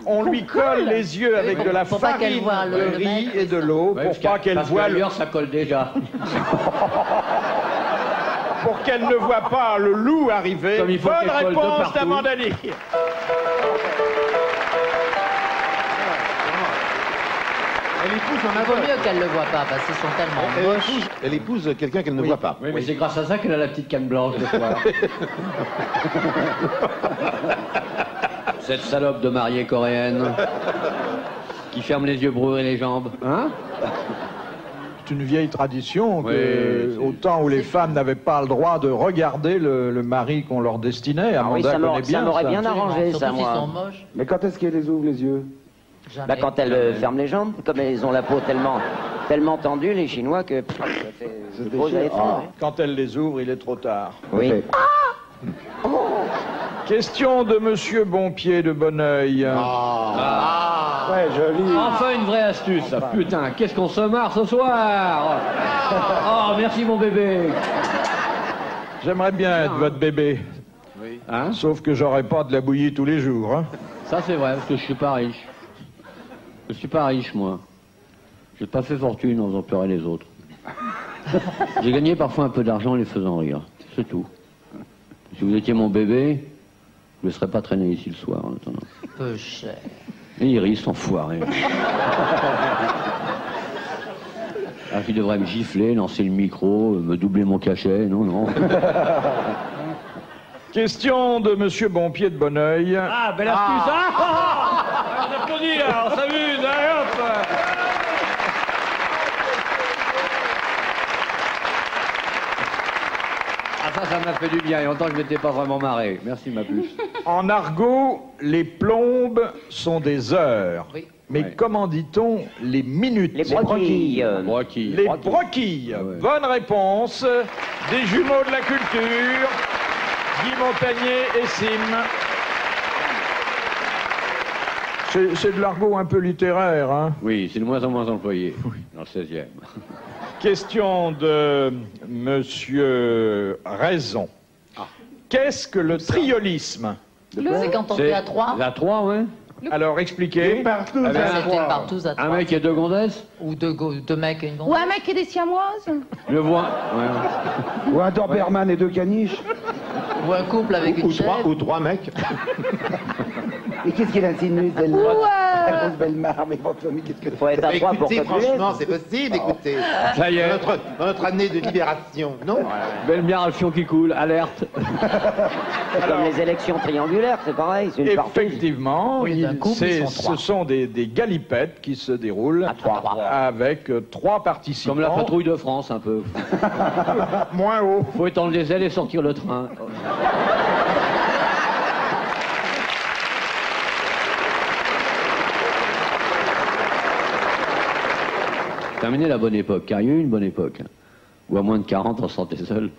On lui colle les yeux avec de la farine, de riz et de l'eau, pour pas qu'elle voie le... ça colle déjà. Pour qu'elle ne voit pas le loup arriver. Comme il faut Bonne qu'elle colle de réponse partout. d'Amandali. Elle épouse un Il vaut aveugle. mieux qu'elle le voit pas, parce qu'ils sont tellement moches. Elle épouse quelqu'un qu'elle ne voit pas. Oui, mais c'est grâce à ça qu'elle a la petite canne blanche de soir. Cette salope de mariée coréenne qui ferme les yeux pour ouvrir les jambes. Hein? C'est une vieille tradition que, Oui, au temps où les femmes n'avaient pas le droit de regarder le mari qu'on leur destinait, Ah oui, Amanda ça connaît bien m'aurait ça. bien arrangé, ça, Surtout s'ils sont moi. moches. Mais quand est-ce qu'elle les ouvre, les yeux? Jamais. Bah, quand elles ferment les jambes, comme elles ont la peau tellement tendue, les Chinois, que ça fait des poses à effet, Ah. ouais. Quand elle les ouvre, il est trop tard. Oui. Question de Monsieur Bonpied de Bonneuil. Ouais, joli. Enfin une vraie astuce, ça. Putain, qu'est-ce qu'on se marre ce soir. Oh, merci mon bébé. J'aimerais bien être votre bébé, Hein? sauf que j'aurais pas de la bouillie tous les jours. Hein. Ça c'est vrai, parce que je suis pas riche. Je suis pas riche, moi. J'ai pas fait fortune en faisant pleurer les autres. J'ai gagné parfois un peu d'argent en les faisant rire. C'est tout. Si vous étiez mon bébé, je ne serais pas traîné ici le soir en attendant. Peu cher. Et Iris, enfoiré. Ah, qui devrait me gifler, lancer le micro, me doubler mon cachet. Non, non. Question de Monsieur Bonpied de Bonneuil. Ah, belle astuce, hein? On applaudit, là, on s'amuse, allez, hop. Ah, ça m'a fait du bien, et longtemps que je m'étais pas vraiment marré. Merci, ma puce. En argot, les plombes sont des heures. Oui. Mais Ouais. comment dit-on les minutes? Les broquilles. Broquille. Les broquilles. Ah ouais. Bonne réponse des jumeaux de la culture, Guy Montagnier et Sim. C'est de l'argot un peu littéraire, hein. Oui, c'est de moins en moins employé. Dans le 16e. Question de Monsieur Raison. Qu'est-ce que le triolisme? C'est quand on fait à trois. À 3, ouais. Alors expliquez. Partout. Ah ben, C'était une partouze à Un trois. mec et deux gondesses. Ou deux mecs et une Ou gonzesse. un mec qui est des siamoises? Je vois. Ouais. Ou un Doberman et deux caniches. Ou un couple avec une Ou chèvre. trois mecs. Mais qu'est-ce qu'il insinue, Ou celle-là La grosse belle-mare, mais bon, mais qu'est-ce que... Faut être à trois pour Écoutez, copuler. franchement, c'est possible, écoutez. Ça y est. Dans notre année de libération, non Belle bière à fion qui coule, alerte. Comme les élections triangulaires, c'est pareil, c'est une partouze. Effectivement, Oui, d'un couple, ils sont ce trois. sont des galipettes qui se déroulent À trois. avec trois participants. Comme la patrouille de France, un peu. Moins haut. Faut étendre les ailes et sortir le train. Terminé la bonne époque, car il y a eu une bonne époque. Où à moins de 40, on se sentait seul.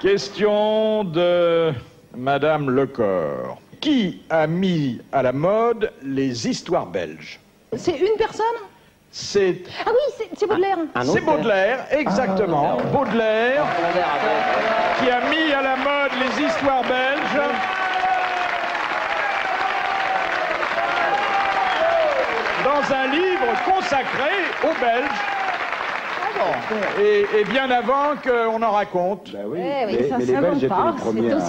Question de Madame Lecor. Qui a mis à la mode les histoires belges? C'est une personne? C'est Ah oui, c'est Baudelaire. c'est Baudelaire, exactement. Baudelaire, qui a mis à la mode les histoires belges. Dans un livre consacré aux Belges. Et bien avant qu'on en raconte. Bah oui, Eh oui, mais ça les Belges étaient pas. les premiers à...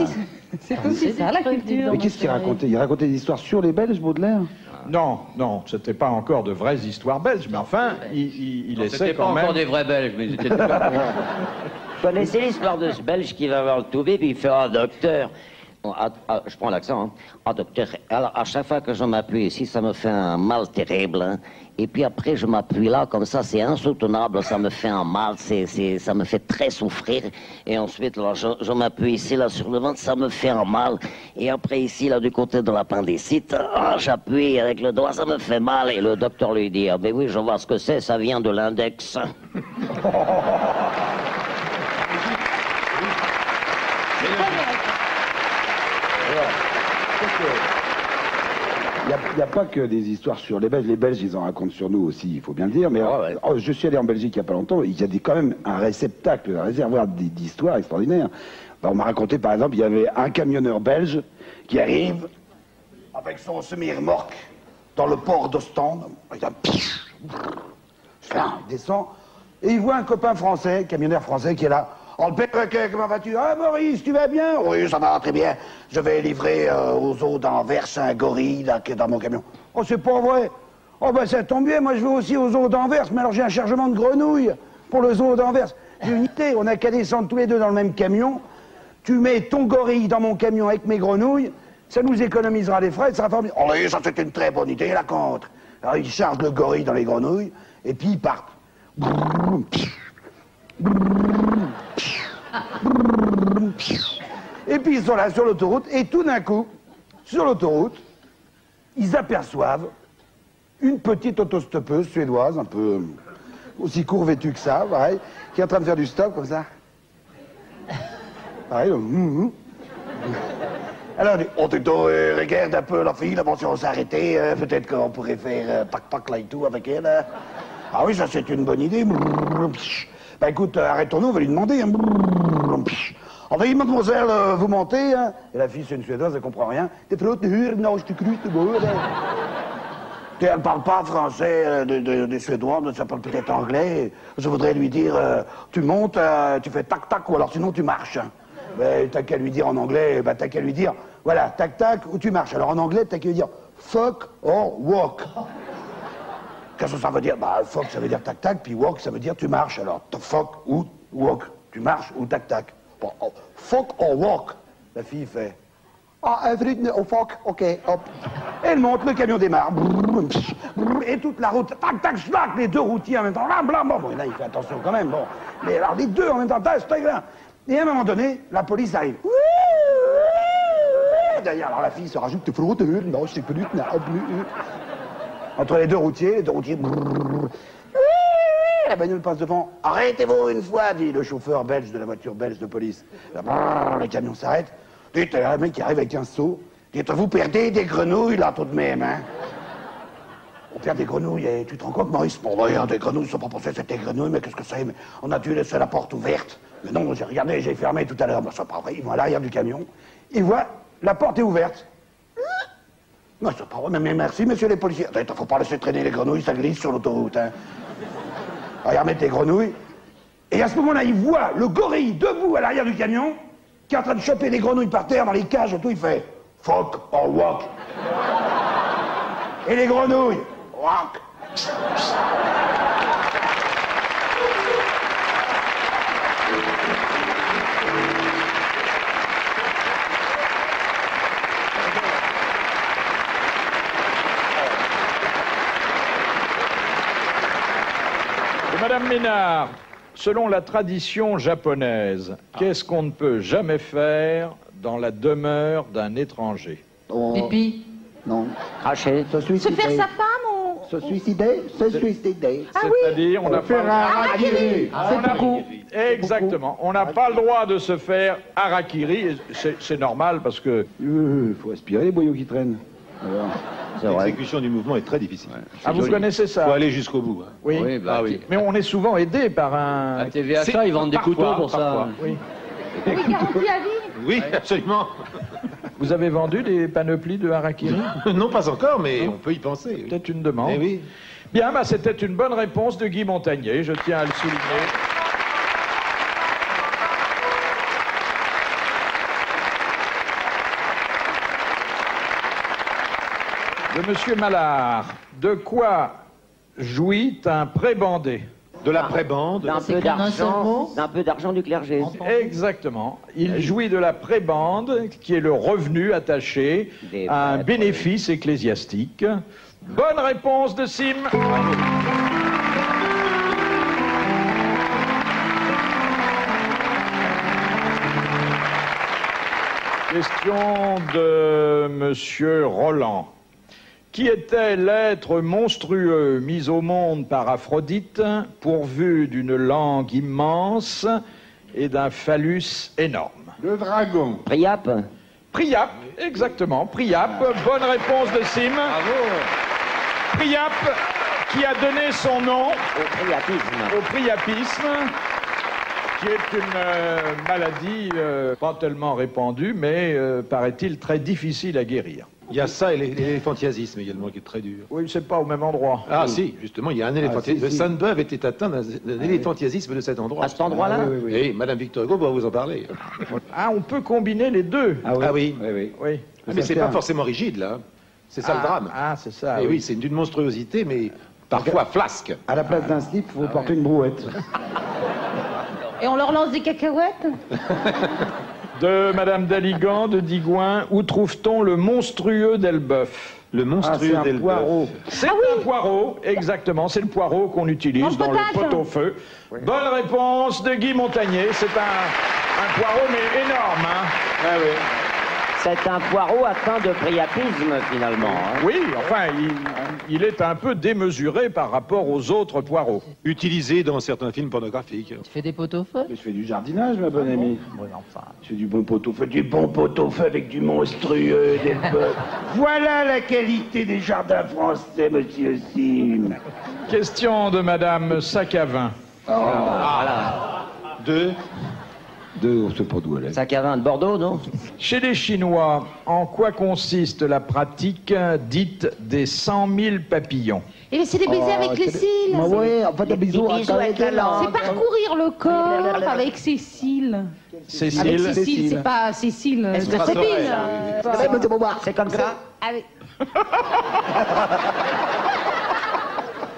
C'est aussi ça, la culture. Mais qu'est-ce qu'il racontait? Il racontait des histoires sur les Belges, Baudelaire? Non, non, c'était pas encore de vraies histoires belges, mais enfin, il essaie C'était pas quand même. encore des vrais Belges, mais ils étaient... Vous connaissez l'histoire de ce Belge qui va voir le Toubib, puis il fait « Ah, docteur !» je prends l'accent, hein. « Ah, docteur, alors à chaque fois que je m'appuie ici, ça me fait un mal terrible, hein. Et puis après, je m'appuie là, comme ça, c'est insoutenable, ça me fait un mal, ça me fait très souffrir. Et ensuite, là, je m'appuie ici, là, sur le ventre, ça me fait un mal. Et après, ici, là, du côté de l'appendicite, j'appuie avec le doigt, ça me fait mal. Et le docteur lui dit, ah, ben oui, je vois ce que c'est, ça vient de l'index. » Il n'y a pas que des histoires sur les Belges. Les Belges, ils en racontent sur nous aussi, il faut bien le dire. Mais je suis allé en Belgique il n'y a pas longtemps. Il y a quand même un réceptacle, un réservoir d'histoires extraordinaires. On m'a raconté, par exemple, il y avait un camionneur belge qui arrive avec son semi-remorque dans le port d'Ostende. Il descend et il voit un copain français, camionneur français, qui est là. Oh, le perroquet, comment vas-tu? Ah, Maurice, tu vas bien? Oui, ça va, très bien. Je vais livrer aux eaux d'Anvers un gorille là, qui est dans mon camion. Oh, c'est pas vrai. Oh, ben ça tombe bien, moi je vais aussi aux eaux d'Anvers, mais alors j'ai un chargement de grenouilles pour le zoo d'Anvers. J'ai une idée, on n'a qu'à descendre tous les deux dans le même camion. Tu mets ton gorille dans mon camion avec mes grenouilles, ça nous économisera les frais, ça sera formidable. Oh oui, ça c'est une très bonne idée, la contre. Alors ils chargent le gorille dans les grenouilles, et puis ils partent. Et puis ils sont là sur l'autoroute, et tout d'un coup, sur l'autoroute, ils aperçoivent une petite autostoppeuse suédoise, un peu aussi court vêtue que ça, pareil, qui est en train de faire du stop comme ça. Pareil, Alors, on dit, regarde un peu la fille, là, bon, si on s'arrêtait, peut-être qu'on pourrait faire pac-pac là et tout avec elle. Hein. Ah oui, ça c'est une bonne idée. Ben écoute, arrêtons-nous, on va lui demander. On va dire, mademoiselle, vous montez, hein? Et la fille, c'est une Suédoise, elle comprend rien. T'es flotte de hur, non, je te cru, c'est beau, là. Elle parle pas français des Suédois, ça parle peut-être anglais. Je voudrais lui dire, tu montes, tu fais tac-tac, ou alors sinon tu marches. Ben, t'as qu'à lui dire en anglais, ben, t'as qu'à lui dire, voilà, tac-tac, ou tu marches. Alors en anglais, t'as qu'à lui dire, fuck or walk. Qu'est-ce que ça veut dire? Bah, fuck, ça veut dire tac-tac, puis walk, ça veut dire tu marches. Alors, fuck ou walk, tu marches ou tac-tac. Bon, oh, fuck or walk. La fille fait, ah, oh fuck, ok, hop. Elle monte, le camion démarre. Et toute la route, tac, tac, schnack, les deux routiers en même temps. Bon, là, il fait attention quand même, bon. Mais alors, les deux en même temps, tac, tac, là. Et à un moment donné, la police arrive. Derrière, alors la fille se rajoute, tu fais route, non, je sais plus, entre les deux routiers, la bagnole passe devant. Arrêtez-vous une fois, dit le chauffeur belge de la voiture belge de police. Le camion s'arrête. Dites, un mec qui arrive avec un seau. Dites, vous perdez des grenouilles là tout de même, hein? On perd des grenouilles, et tu te rends compte, Maurice? Bon, regarde, des grenouilles, ils sont pas pensés c'était des grenouilles, mais qu'est-ce que c'est? Mais on a dû laisser la porte ouverte. Mais non, j'ai regardé, j'ai fermé tout à l'heure. Ben, c'est pas vrai, ils vont à l'arrière du camion. Ils voient, la porte est ouverte. Non, c'est pas vrai, mais merci, messieurs les policiers. Attends, faut pas laisser traîner les grenouilles, ça glisse sur l'autoroute, hein. Regarde, mettre les grenouilles. Et à ce moment-là, il voit le gorille debout à l'arrière du camion, qui est en train de choper les grenouilles par terre dans les cages et tout, il fait fuck or walk. Et les grenouilles, walk. Madame Ménard, selon la tradition japonaise, qu'est-ce qu'on ne peut jamais faire dans la demeure d'un étranger? Pipi. Non. Cracher. Se faire sa femme ou... Se suicider? Se suicider. Ah oui. C'est-à-dire, on n'a pas... Harakiri. C'est beaucoup. Exactement. On n'a pas le droit de se faire harakiri. C'est normal parce que... Faut aspirer les boyaux qui traînent. L'exécution du mouvement est très difficile. Ah, vous connaissez ça? Il faut aller jusqu'au bout. Hein. Oui. Oui, bah, oui. Mais on est souvent aidé par un... À TVHA, ils vendent des couteaux pour ça. Oui. Oui, absolument. Vous avez vendu des panoplies de harakiri? Non, pas encore, mais on peut y penser. Oui. Peut-être une demande. Eh oui. Bien, bah, c'était une bonne réponse de Guy Montagnier, je tiens à le souligner. De Monsieur Mallard, de quoi jouit un prébandé? De la prébande. D'un peu d'argent du clergé. Exactement. Il jouit de la prébande, qui est le revenu attaché à un bénéfice ecclésiastique. Bonne réponse de Sim. Question de Monsieur Roland. Qui était l'être monstrueux mis au monde par Aphrodite, pourvu d'une langue immense et d'un phallus énorme? Le dragon. Priape. Priape, exactement, Priape. Bonne réponse de Sim. Bravo. Priape, qui a donné son nom au priapisme, qui est une maladie pas tellement répandue, mais paraît-il très difficile à guérir. Il y a ça et l'éléphantiasme également qui est très dur. Oui, c'est pas au même endroit. Ah si, justement, il y a un éléphantiasme. Le Sainte-Beuve était atteint d'un éléphantiasme de cet endroit. À cet endroit-là? Oui. Et Madame Victor Hugo va vous en parler. Ah, on peut combiner les deux. Ah oui. Oui. Mais c'est pas forcément rigide, là. C'est ça le drame. Ah, c'est ça. Et oui, c'est d'une monstruosité, mais parfois flasque. À la place d'un slip, il faut porter une brouette. Et on leur lance des cacahuètes? De Madame Daligan, de Digoin, où trouve-t-on le monstrueux d'Elbeuf? Le monstrueux d'Elbeuf. Poireau. C'est un poireau, exactement. C'est le poireau qu'on utilise dans le pot-au-feu. Bonne réponse de Guy Montagnier. C'est un poireau, mais énorme. Hein. Ah oui. C'est un poireau atteint de priapisme, finalement. Hein. Oui, enfin, il est un peu démesuré par rapport aux autres poireaux. Utilisé dans certains films pornographiques. Tu fais des pot-au-feu? Je fais du jardinage, ma bonne amie. Oui, enfin. Je fais du bon pot-au-feu, du bon pot-au-feu avec du monstrueux d'Elbeuf. Voilà la qualité des jardins français, monsieur Sim. Question de Madame Sacavin. On sait pas d'où elle est. Sac à vin de Bordeaux, non? Chez les Chinois, en quoi consiste la pratique dite des 100 000 papillons? Eh bien, c'est des baisers avec les cils. Ouais, en fait, des bisous avec la langue. C'est parcourir le corps avec ses cils. Cécile. Avec Cécile, c'est pas Cécile. Est-ce que c'est copine. C'est comme ça? Ah oui.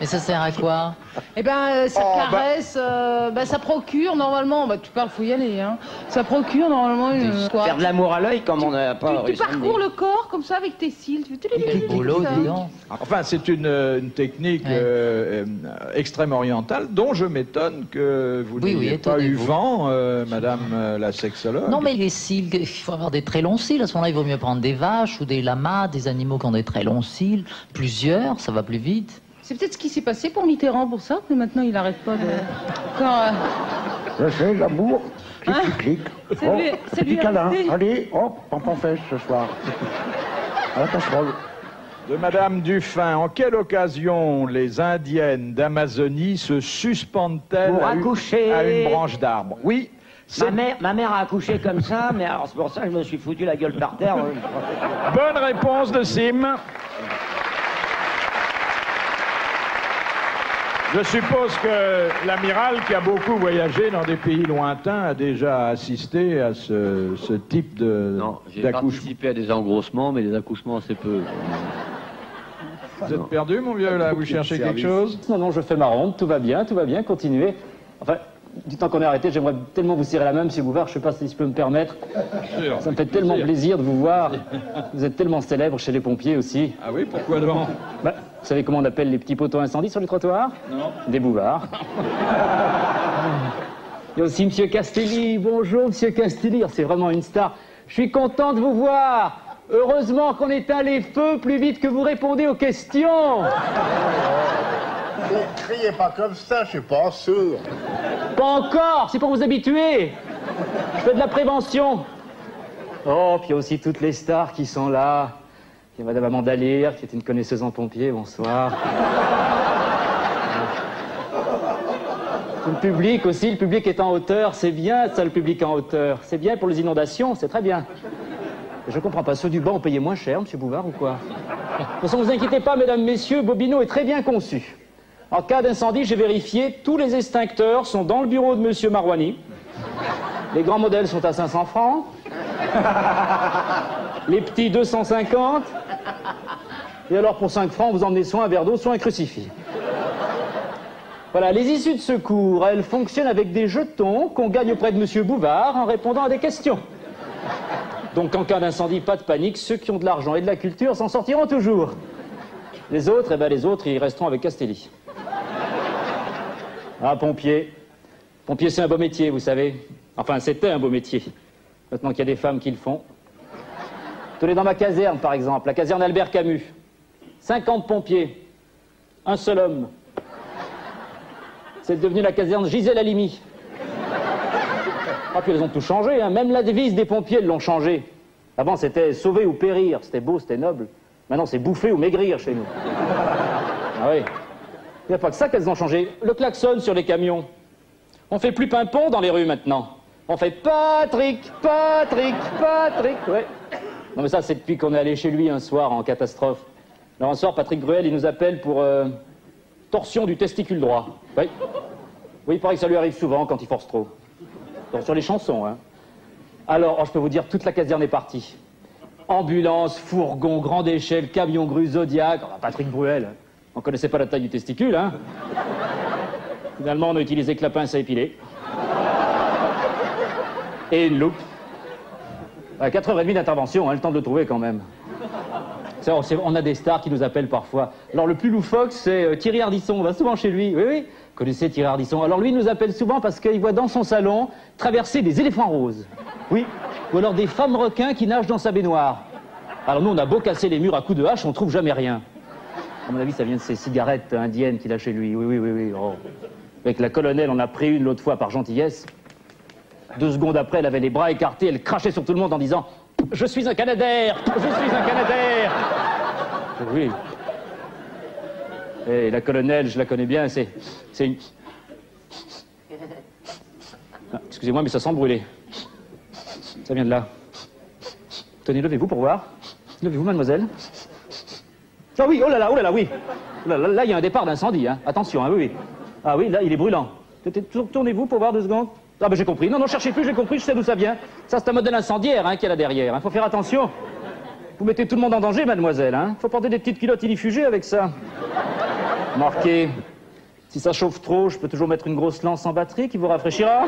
Et ça sert à quoi? Eh ben, ça caresse, ça procure normalement. Bah, tu parles, faut y aller. Hein. Ça procure normalement une. Faire de l'amour à l'œil, comme on n'a pas. Tu parcours le corps comme ça avec tes cils. Quel boulot, dis donc. Enfin, c'est une technique extrême orientale dont je m'étonne que vous n'ayez pas eu vent, Madame la sexologue. Non, mais les cils, il faut avoir des très longs cils. À ce moment-là, il vaut mieux prendre des vaches ou des lamas, des animaux qui ont des très longs cils. Plusieurs, ça va plus vite. C'est peut-être ce qui s'est passé pour Mitterrand, pour ça, que maintenant il n'arrête pas de. Quand. Je fais l'amour. Clic. C'est lui câlin. arrêté. Allez, hop, pampan fèche ce soir. À la casserole. De Madame Dufin, en quelle occasion les Indiennes d'Amazonie se suspendent-elles Pour accoucher. à une branche d'arbre? Oui. Ma mère a accouché comme ça, mais alors c'est pour ça que je me suis foutu la gueule par terre. Bonne réponse de Sim. Je suppose que l'amiral, qui a beaucoup voyagé dans des pays lointains, a déjà assisté à ce type de Non, j'ai participé à des engrossements, mais des accouchements assez peu. Vous êtes perdu, mon vieux, là? Vous cherchez quelque chose? Non, je fais ma ronde, tout va bien, continuez. Enfin, du temps qu'on est arrêté, j'aimerais tellement vous serrer la main, monsieur Bouvard, je sais pas si je peux me permettre. Ça me fait tellement plaisir de vous voir. Vous êtes tellement célèbre chez les pompiers aussi. Ah oui, pourquoi donc? Bah, vous savez comment on appelle les petits poteaux incendies sur les trottoirs? Non. Des bouvards. Il y a aussi monsieur Castelli. Bonjour, monsieur Castelli. C'est vraiment une star. Je suis content de vous voir. Heureusement qu'on éteint les feux plus vite que vous répondez aux questions. Ne criez pas comme ça, je suis pas sûr. Pas encore, c'est pour vous habituer. Je fais de la prévention. Oh, puis il y a aussi toutes les stars qui sont là. Il y a Madame Amanda Lear, qui est une connaisseuse en pompiers, bonsoir. Le public aussi, le public est en hauteur, c'est bien ça, le public en hauteur. C'est bien pour les inondations, c'est très bien. Je comprends pas, ceux du bas ont payé moins cher, monsieur Bouvard, ou quoi? De toute façon, vous inquiétez pas, mesdames, messieurs, Bobino est très bien conçu. En cas d'incendie, j'ai vérifié, tous les extincteurs sont dans le bureau de monsieur Marouani. Les grands modèles sont à 500 francs. Les petits, 250. Et alors, pour 5 francs, vous emmenez soit un verre d'eau, soit un crucifix. Voilà, les issues de secours, elles fonctionnent avec des jetons qu'on gagne auprès de monsieur Bouvard en répondant à des questions. Donc, en cas d'incendie, pas de panique, ceux qui ont de l'argent et de la culture s'en sortiront toujours. Les autres, eh ben, les autres, ils resteront avec Castelli. Ah, pompier. Pompier, c'est un beau métier, vous savez. Enfin, c'était un beau métier. Maintenant qu'il y a des femmes qui le font. Tenez dans ma caserne, par exemple, la caserne Albert Camus. 50 pompiers. Un seul homme. C'est devenu la caserne Gisèle Halimi. Ah, puis elles ont tout changé, hein. Même la devise des pompiers, elles l'ont changé. Avant, c'était sauver ou périr. C'était beau, c'était noble. Maintenant, c'est bouffer ou maigrir chez nous. Ah oui. Il n'y a pas que ça qu'elles ont changé. Le klaxon sur les camions. On fait plus pimpon dans les rues maintenant. On fait Patrick, Patrick, Patrick. Ouais. Non mais ça, c'est depuis qu'on est allé chez lui un soir en catastrophe. Alors un soir, Patrick Bruel, il nous appelle pour torsion du testicule droit. Oui. Oui, il paraît que ça lui arrive souvent quand il force trop. Donc, sur les chansons, hein. Alors, oh, je peux vous dire, toute la caserne est partie. Ambulance, fourgon, grande échelle, camion grue, Zodiac. Oh, Patrick Bruel. On connaissait pas la taille du testicule, hein. Finalement, on a utilisé que la pince à épiler. Et une loupe. À 4h30 d'intervention, hein, le temps de le trouver quand même. On a des stars qui nous appellent parfois. Alors le plus loufoque, c'est Thierry Ardisson. On va souvent chez lui. Oui, oui. Vous connaissez Thierry Ardisson. Alors lui, il nous appelle souvent parce qu'il voit dans son salon traverser des éléphants roses. Oui. Ou alors des femmes requins qui nagent dans sa baignoire. Alors nous, on a beau casser les murs à coups de hache, on trouve jamais rien. À mon avis, ça vient de ces cigarettes indiennes qu'il a chez lui. Oui, oui, oui, oui. Oh. Avec la colonelle, on a pris une l'autre fois par gentillesse. 2 secondes après, elle avait les bras écartés, elle crachait sur tout le monde en disant « Je suis un Canadair! Je suis un Canadair !» Oui. Et la colonelle, je la connais bien, c'est une... Ah, excusez-moi, mais ça sent brûler. Ça vient de là. Tenez, levez-vous pour voir. Levez-vous, mademoiselle. Ah oui, oh là là, oui. Là, il y a un départ d'incendie, hein. Attention, hein, oui, oui. Ah oui, là, il est brûlant. Tournez-vous pour voir 2 secondes. Ah ben j'ai compris. Non, non, cherchez plus, j'ai compris, je sais d'où ça vient. Ça, c'est un modèle incendiaire, hein, qu'il y a là derrière. Faut faire attention. Vous mettez tout le monde en danger, mademoiselle, hein. Faut porter des petites culottes illifugées avec ça. Marquez. Si ça chauffe trop, je peux toujours mettre une grosse lance en batterie qui vous rafraîchira.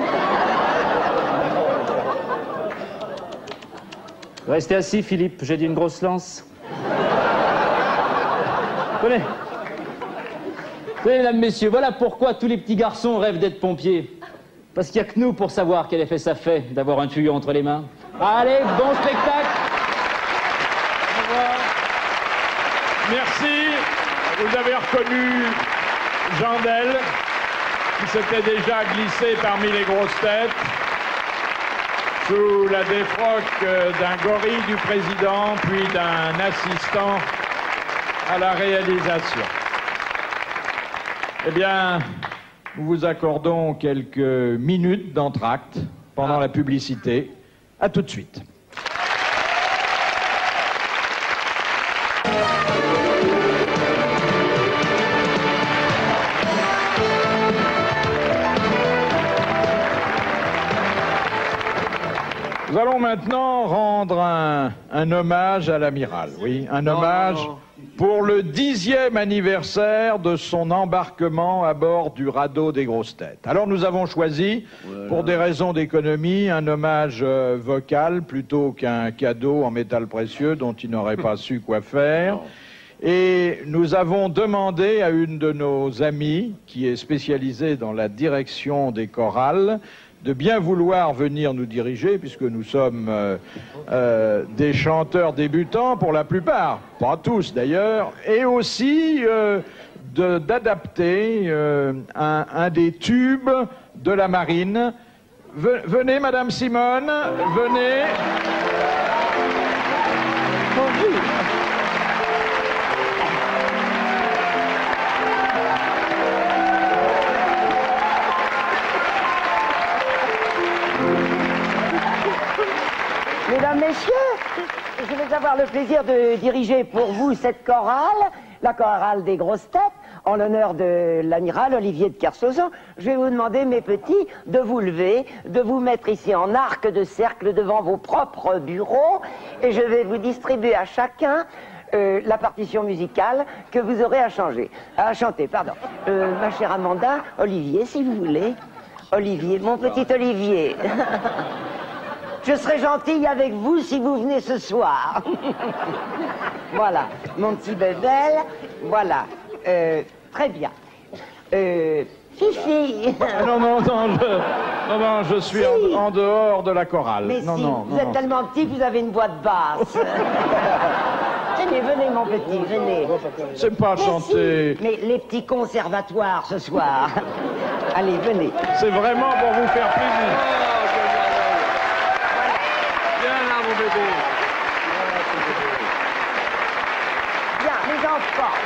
Restez assis, Philippe. J'ai dit une grosse lance. Tenez. Tenez, mesdames, messieurs, voilà pourquoi tous les petits garçons rêvent d'être pompiers. Parce qu'il n'y a que nous pour savoir quel effet ça fait d'avoir un tuyau entre les mains. Allez, bon spectacle. Au revoir. Merci. Vous avez reconnu Jandel, qui s'était déjà glissé parmi les grosses têtes, sous la défroque d'un gorille du président, puis d'un assistant à la réalisation. Eh bien, nous vous accordons quelques minutes d'entracte pendant la publicité. À tout de suite. Nous allons maintenant rendre un hommage à l'amiral, oui, un hommage pour le 10e anniversaire de son embarquement à bord du radeau des grosses têtes. Alors nous avons choisi, pour des raisons d'économie, un hommage vocal plutôt qu'un cadeau en métal précieux dont il n'aurait pas su quoi faire. Et nous avons demandé à une de nos amies, qui est spécialisée dans la direction des chorales, de bien vouloir venir nous diriger, puisque nous sommes des chanteurs débutants pour la plupart, pas tous d'ailleurs, et aussi d'adapter un des tubes de la marine. Venez, Madame Simone, venez. Mesdames, Messieurs, je vais avoir le plaisir de diriger pour vous cette chorale, la chorale des grosses têtes, en l'honneur de l'amiral Olivier de Kersauzon. Je vais vous demander, mes petits, de vous lever, de vous mettre ici en arc de cercle devant vos propres bureaux, et je vais vous distribuer à chacun la partition musicale que vous aurez à chanter, pardon. Ma chère Amanda, Olivier, si vous voulez. Olivier, mon petit Olivier. Je serai gentille avec vous si vous venez ce soir. Voilà, mon petit bébel. Voilà, très bien. Fifi. Non, je suis Si. en dehors de la chorale. Mais si, vous êtes tellement petit que vous avez une voix de basse. Venez, mon petit, venez. C'est pas chanter. Si, mais les petits conservatoires ce soir. Allez, venez. C'est vraiment pour vous faire plaisir. Viens là, mon bébé. Bien, les enfants.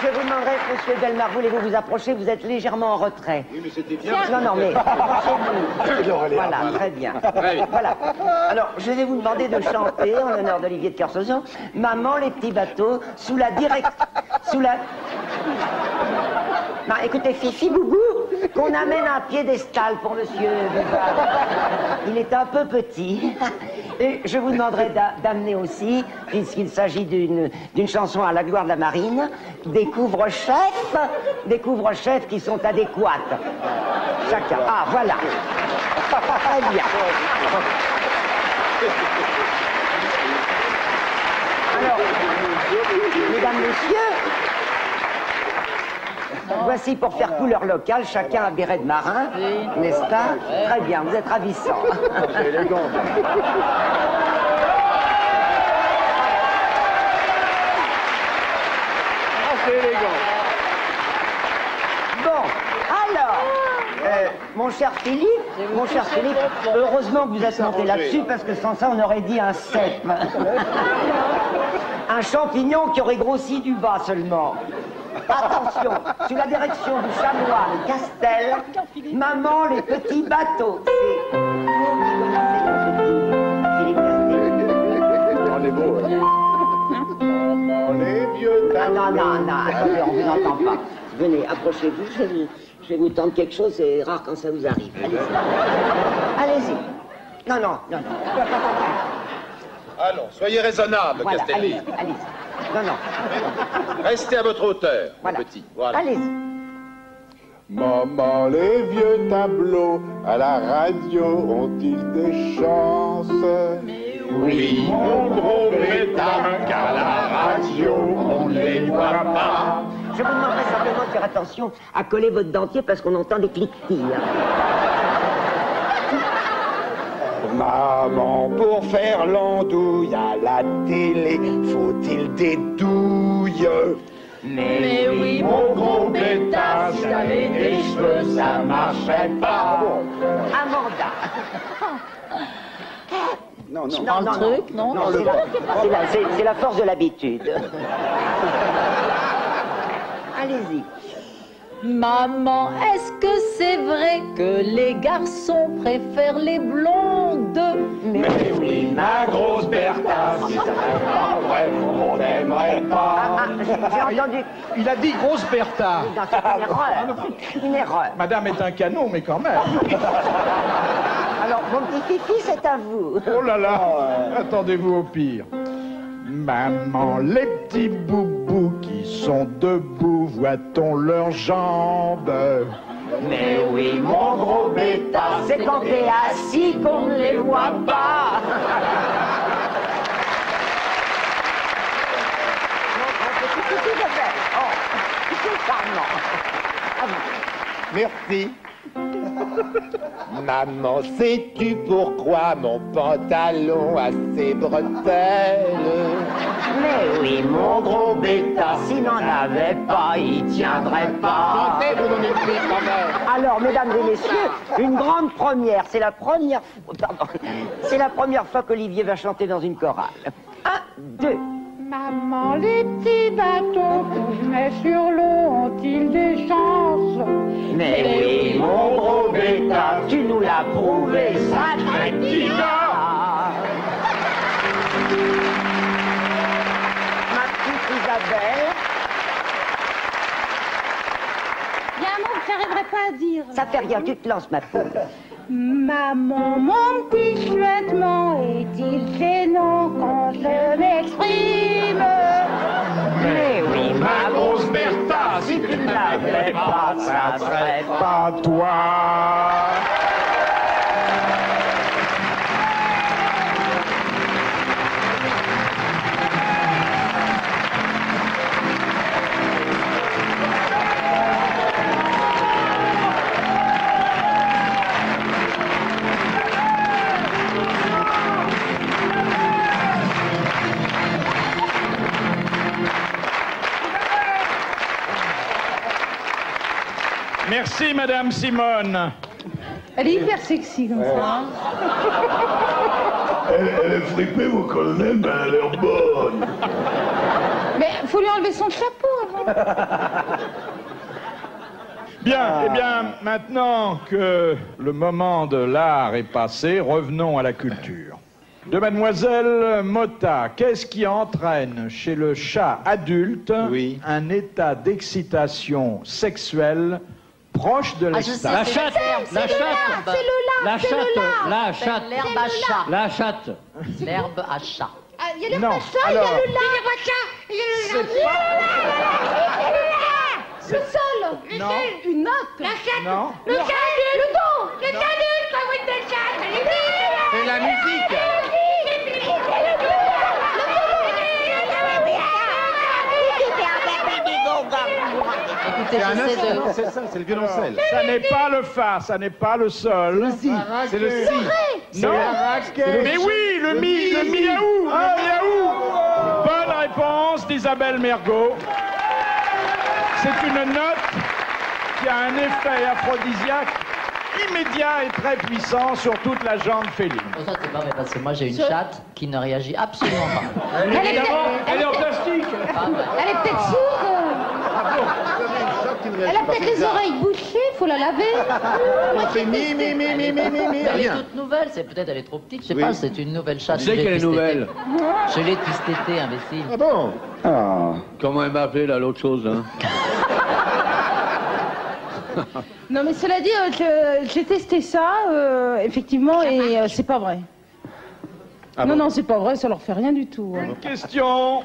Je vous demanderai, monsieur Delmar, voulez-vous vous approcher? Vous êtes légèrement en retrait. Oui, mais c'était bien. Non, mais approchez-vous. Voilà, très bien. Voilà. Alors, je vais vous demander de chanter, en l'honneur d'Olivier de Kersauzon, Maman, les petits bateaux, sous la Non, écoutez, Fifi Boubou, qu'on amène un piédestal pour monsieur Bouvard. Il est un peu petit. Et je vous demanderai d'amener aussi, puisqu'il s'agit d'une chanson à la gloire de la marine, des couvre-chefs qui sont adéquates. Chacun. Ah, voilà. Très bien. Alors, mesdames, messieurs, voici pour faire couleur locale, chacun un béret de marin, n'est-ce pas? Très bien, vous êtes ravissants. C'est élégant. C'est élégant. Bon, alors, mon cher Philippe, heureusement que vous êtes monté là-dessus, parce que sans ça, on aurait dit un cep. Un champignon qui aurait grossi du bas seulement. Attention, sous la direction du chanoine Castel, Maman, les petits bateaux. C'est... Philippe Castel. On est beau, hein. On est vieux. Ah non, attendez, on vous entend pas. Venez, approchez-vous, je vais vous tendre quelque chose, c'est rare quand ça vous arrive. Allez-y. Non. Allons, soyez raisonnable, Voilà, Castelli. allez-y. Non. Restez à votre hauteur, Voilà. petit. Voilà. Allez-y. Maman, les vieux tableaux à la radio ont-ils des chances? Oui, mon gros bêta, qu'à la radio, on ne les voit pas. Je vous demanderai simplement de faire attention à coller votre dentier parce qu'on entend des cliquetis. Maman, pour faire l'andouille à la télé, faut-il des douilles? Mais oui, mon gros bêta, si j'avais des cheveux, ça marcherait pas. Amanda. Non. C'est la force de l'habitude. Allez-y. Maman, est-ce que c'est vrai que les garçons préfèrent les blondes? Mais oui, ma grosse Bertha, si ça n'avait pas vrai, on n'aimerait pas. J'ai entendu. Il a dit grosse Bertha. Non, c'est une erreur. Madame est un canon, mais quand même. Alors, mon petit Fifi, c'est à vous. Oh là là, attendez-vous au pire. Maman, les petits boubous qui sont debout, voit-on leurs jambes? Mais oui, mon gros bêta, c'est quand t'es assis qu'on ne les voit pas. C'est charmant. Merci. Maman, sais-tu pourquoi mon pantalon a ses bretelles? Mais oui, mon gros bêta, s'il n'en avait pas, il tiendrait pas. Vous donnez le prix quand même. Alors, mesdames et messieurs, une grande première. C'est la première fois qu'Olivier va chanter dans une chorale. 1, 2. Maman, les petits bateaux qu'on met sur l'eau ont-ils des chances? Mais oui, mon gros bêta, tu nous l'as prouvé, sacré petit gars. Ma petite Isabelle. Il y a un mot que j'arriverai pas à dire. Ça fait rien, tu te lances, ma poule. Maman, mon petit chuettement, est-il gênant quand je m'exprime? Mais oui, Ma grosse Bertha, si tu ne l'avais pas, ça serait pas toi. Merci, Madame Simone. Elle est hyper sexy comme ça. Hein. Elle est fripée, mon colonel, mais elle a l'air bonne. Mais faut lui enlever son chapeau avant. Bien, eh bien, maintenant que le moment de l'art est passé, revenons à la culture. De Mademoiselle Motta, qu'est-ce qui entraîne chez le chat adulte un état d'excitation sexuelle proche de l'extase? La chatte, la chatte, la chatte, la chatte, L'herbe à chat. la chatte. L'herbe à chat. Il y a l'herbe Non, à chat, il y a alors- le lard. Il y a le sol. Non. Une note. La chatte. Non. Le chat adulte. Le dos. Le chat adulte. La voix de chat. C'est la musique. Écoutez, C'est un j'essaie de... instrument, c'est ça, c'est le violoncelle. Ça n'est pas le fa, ça n'est pas le sol. C'est le si. Non. Mais oui, le mi, le miaou, le miaou. Bonne réponse d'Isabelle Mergo. C'est une note qui a un effet aphrodisiaque immédiat et très puissant sur toute la jambe féline. Oh, ça, c'est pas vrai, parce que moi, j'ai une chatte qui ne réagit absolument pas. Elle est Elle est en plastique. Pas vrai. Elle est peut-être sourde. Elle a peut-être les oreilles bouchées, faut la laver. On fait mi, Elle est rien. toute nouvelle, c'est peut-être elle est trop petite, je sais Oui. pas, c'est une nouvelle chatte. Tu sais je l'ai qu'elle est depuis cet nouvelle. été. Je l'ai depuis cet été, imbécile. Ah bon? Ah. Comment elle m'a appelé là, l'autre chose, hein? Non mais cela dit, j'ai testé ça, effectivement, et c'est pas vrai. Ah non, bon? non, c'est pas vrai, ça leur fait rien du tout. hein. Une question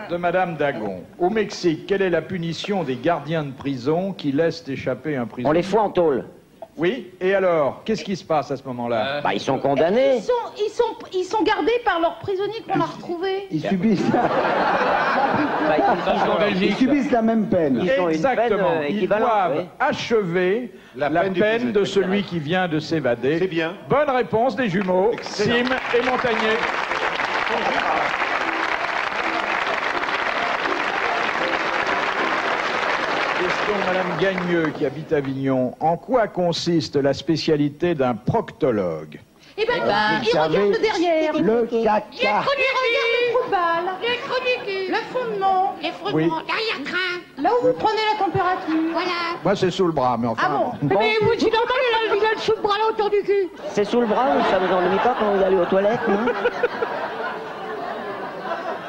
de Madame Dagon. Au Mexique, quelle est la punition des gardiens de prison qui laissent échapper un prisonnier? On les fout en tôle. Oui, et alors, qu'est-ce qui se passe à ce moment-là? Bah, ils sont condamnés. Ils sont gardés par leurs prisonniers qu'on a retrouvés. Ils subissent, Bah, ils subissent la même peine. Ils ont une Exactement. peine Ils équivalente, doivent oui. achever La la peine peine, du de prisonnier. celui qui vient de s'évader. C'est bien. Bonne réponse des jumeaux, Excellent. Sim et Montagnier. Question de Madame Gagneux qui habite Avignon. En quoi consiste la spécialité d'un proctologue? Eh ben, ben, ils regardent le derrière. Le Les caca. chroniques. Le trou de balle, Les chroniques. le fondement, Les frottements. Oui. L'arrière-train. là où vous prenez la température. Voilà. Moi, c'est sous le bras, mais enfin... Ah bon? Mais vous, c'est normal, il a le sous-bras là autour du cul. C'est sous le bras ou ça vous ennuie pas quand vous allez aux toilettes, non?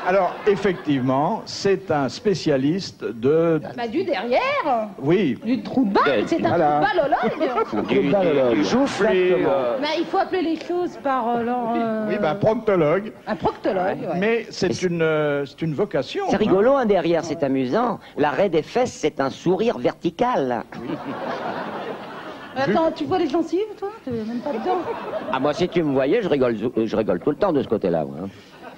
Alors, effectivement, c'est un spécialiste de... Bah, du derrière, Oui, du trou de balle, c'est un Voilà. trou de ballologue. Du ballologue. Du joufflet. Bah, il faut appeler les choses par leur... oui, ben, proctologue. Un proctologue, ouais. Mais c'est une vocation. C'est hein. rigolo, hein, derrière, c'est amusant. L'arrêt des fesses, c'est un sourire vertical. Attends, tu vois les gencives, toi? T'es même pas dedans. Ah, moi, si tu me voyais, je rigole tout le temps de ce côté-là. Moi, hein.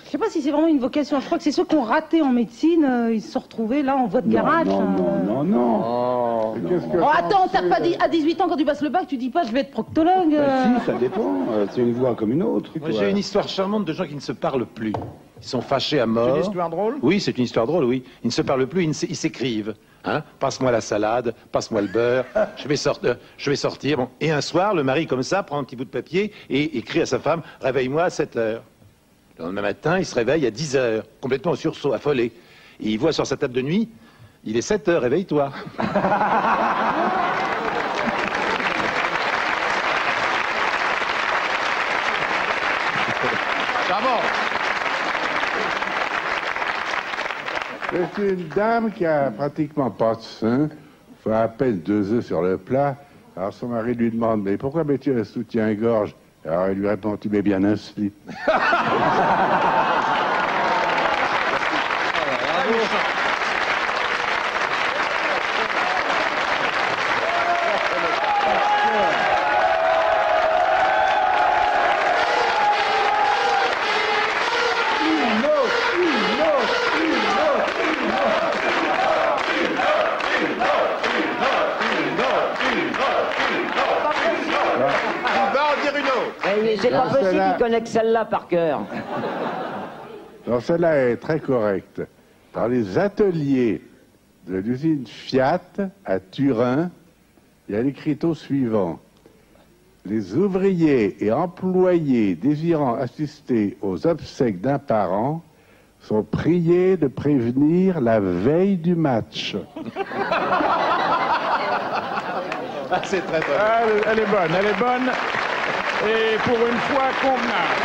Je sais pas si c'est vraiment une vocation. Je crois que c'est ceux qui ont raté en médecine, ils se sont retrouvés là en voie de garage. Non, non, non, non. Qu'est-ce que Oh, ça attends, t'as fait pas dit à 18 ans quand tu passes le bac, tu dis pas je vais être proctologue. Bah, si, ça dépend. C'est une voie comme une autre. Moi, j'ai une histoire charmante de gens qui ne se parlent plus. Ils sont fâchés à mort. C'est une histoire drôle? Oui, c'est une histoire drôle, oui. Ils ne se parlent plus, ils s'écrivent. Hein? Passe-moi la salade, passe-moi le beurre, je vais sortir. Bon. Et un soir, le mari, comme ça, prend un petit bout de papier et écrit à sa femme, réveille-moi à 7 heures. Le lendemain matin, il se réveille à 10 heures, complètement au sursaut, affolé. Et il voit sur sa table de nuit, il est 7 heures, réveille-toi. Charmant. C'est une dame qui a pratiquement pas de sein, fait à peine 2 œufs sur le plat. Alors son mari lui demande, mais pourquoi mets-tu un soutien-gorge? Alors il lui répond, tu mets bien un slip. C'est pas possible qu'il connaisse celle-là par cœur. Alors celle-là est très correcte. Dans les ateliers de l'usine Fiat à Turin, il y a l'écriteau suivant. Les ouvriers et employés désirant assister aux obsèques d'un parent sont priés de prévenir la veille du match. Ah, c'est très bon. Elle est bonne, elle est bonne. Et pour une fois, convenable.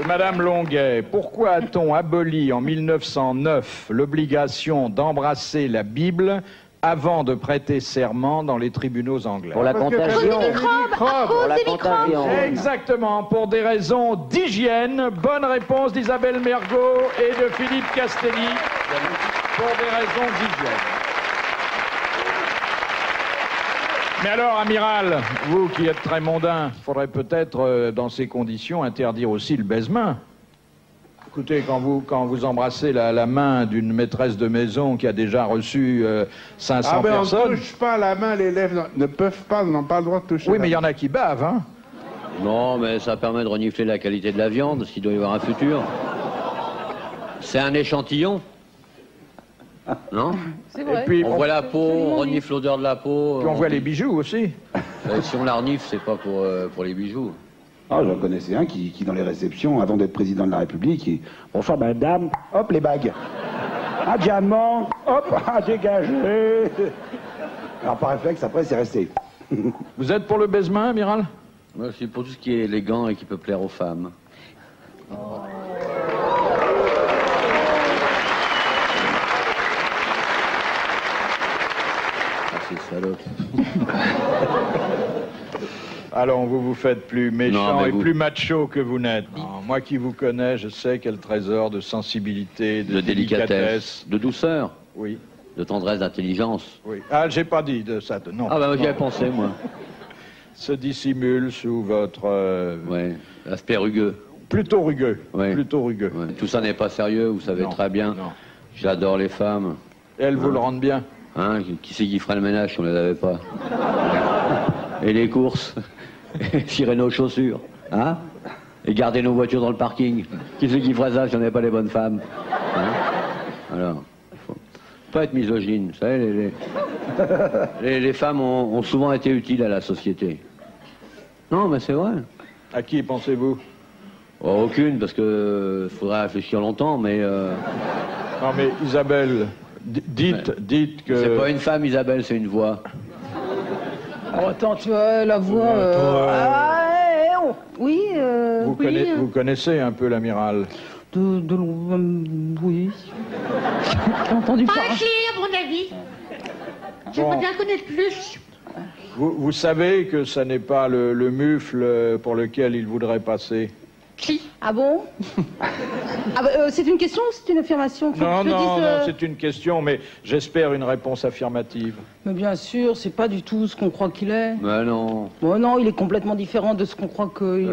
Madame Longuet, pourquoi a-t-on aboli en 1909 l'obligation d'embrasser la Bible avant de prêter serment dans les tribunaux anglais? Pour la contagion. Pour la contagion. Exactement, pour des raisons d'hygiène. Bonne réponse d'Isabelle Mergot et de Philippe Castelli. Pour des raisons d'hygiène. Mais alors, amiral, vous qui êtes très mondain, il faudrait peut-être, dans ces conditions, interdire aussi le baise-main. Écoutez, quand vous embrassez la main d'une maîtresse de maison qui a déjà reçu 500 personnes... on ne touche pas la main, les lèvres n'ont pas le droit de toucher. Oui, mais il y en a qui bavent, hein. Non, mais ça permet de renifler la qualité de la viande, s'il doit y avoir un futur. C'est un échantillon. Non? C'est vrai. Et puis, on voit la peau, on renifle l'odeur de la peau. Puis on voit les bijoux aussi. Si on la renifle, c'est pas pour les bijoux. Ah, j'en connaissais un qui, dans les réceptions, avant d'être président de la République, bonsoir madame, hop les bagues. Un diamant, hop, dégagé. Alors par réflexe, après, c'est resté. Vous êtes pour le baise-main, amiral? Moi, c'est pour tout ce qui est élégant et qui peut plaire aux femmes. Salope. Alors, vous vous faites plus méchant et vous... plus macho que vous n'êtes. Moi qui vous connais, je sais quel trésor de sensibilité, de délicatesse. De douceur. Oui. De tendresse, d'intelligence. Oui. Ah, j'ai pas dit de ça, non. Ah, bah, j'y ai pensé, moi. Se dissimule sous votre... Ouais, aspect rugueux. Plutôt rugueux. Ouais. Plutôt rugueux. Ouais. Tout ça n'est pas sérieux, vous savez très bien. Non. J'adore les femmes. Et elles vous le rendent bien. Hein, qui c'est qui ferait le ménage si on ne les avait pas? Et les courses? Et cirer nos chaussures? Hein? Et garder nos voitures dans le parking? Qui c'est qui ferait ça si on n'avait pas les bonnes femmes? Hein? Alors, faut pas être misogyne. Vous savez, les femmes ont souvent été utiles à la société. Non, mais c'est vrai. À qui pensez-vous? Oh, aucune, parce que faudrait réfléchir longtemps, mais... Non, mais Isabelle... Dites que... C'est pas une femme, Isabelle, c'est une voix. Oh, attends, tu vois, la voix... Oui, Vous connaissez un peu l'amiral? Oui. J'ai entendu Pas parler. assez, à mon avis. J'aimerais bien connaître plus. Vous savez que ça n'est pas le mufle pour lequel il voudrait passer? Qui? Ah bon? C'est une question ou c'est une affirmation? Non, c'est une question, mais j'espère une réponse affirmative. Mais bien sûr, c'est pas du tout ce qu'on croit qu'il est. Ben non. Bon, non, il est complètement différent de ce qu'on croit qu'il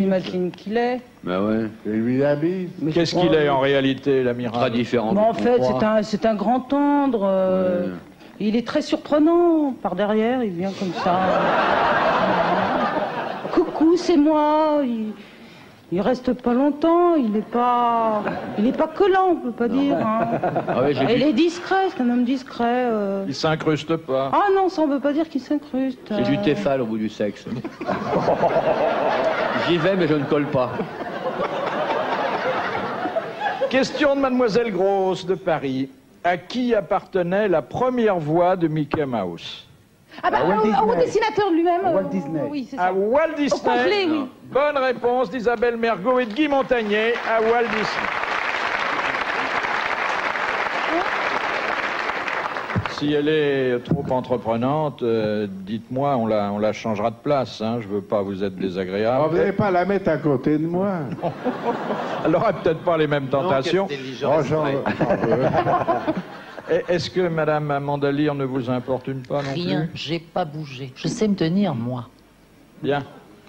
imagine qu'il est. Ben ouais. Fais-lui la bise. Qu'est-ce qu'il est en réalité, l'amiral? Très différent. Mais en fait, c'est un grand tendre. Ouais. Il est très surprenant. Par derrière, il vient comme ça. Coucou, c'est moi. Il reste pas longtemps, il est pas collant, on peut pas dire. Hein. Ah ouais, il est discret, c'est un homme discret. Il s'incruste pas. Ah non, ça on veut pas dire qu'il s'incruste. C'est du Tefal au bout du sexe. J'y vais, mais je ne colle pas. Question de Mademoiselle Grosse de Paris. À qui appartenait la première voix de Mickey Mouse? Ah bah, au dessinateur lui-même. Walt Disney. Oui, c'est À ça. Walt Disney. Au complet, oui. Bonne réponse d'Isabelle Mergo et de Guy Montagnier à Walt Disney. Si elle est trop entreprenante, dites-moi, on la changera de place. Hein. Je veux pas vous être désagréable. Oh, vous n'allez pas la mettre à côté de moi. Elle n'aura peut-être pas les mêmes tentations. Est-ce que Madame Amandalire ne vous importune pas non Rien, plus? j'ai pas bougé. Je sais me tenir, moi. Bien.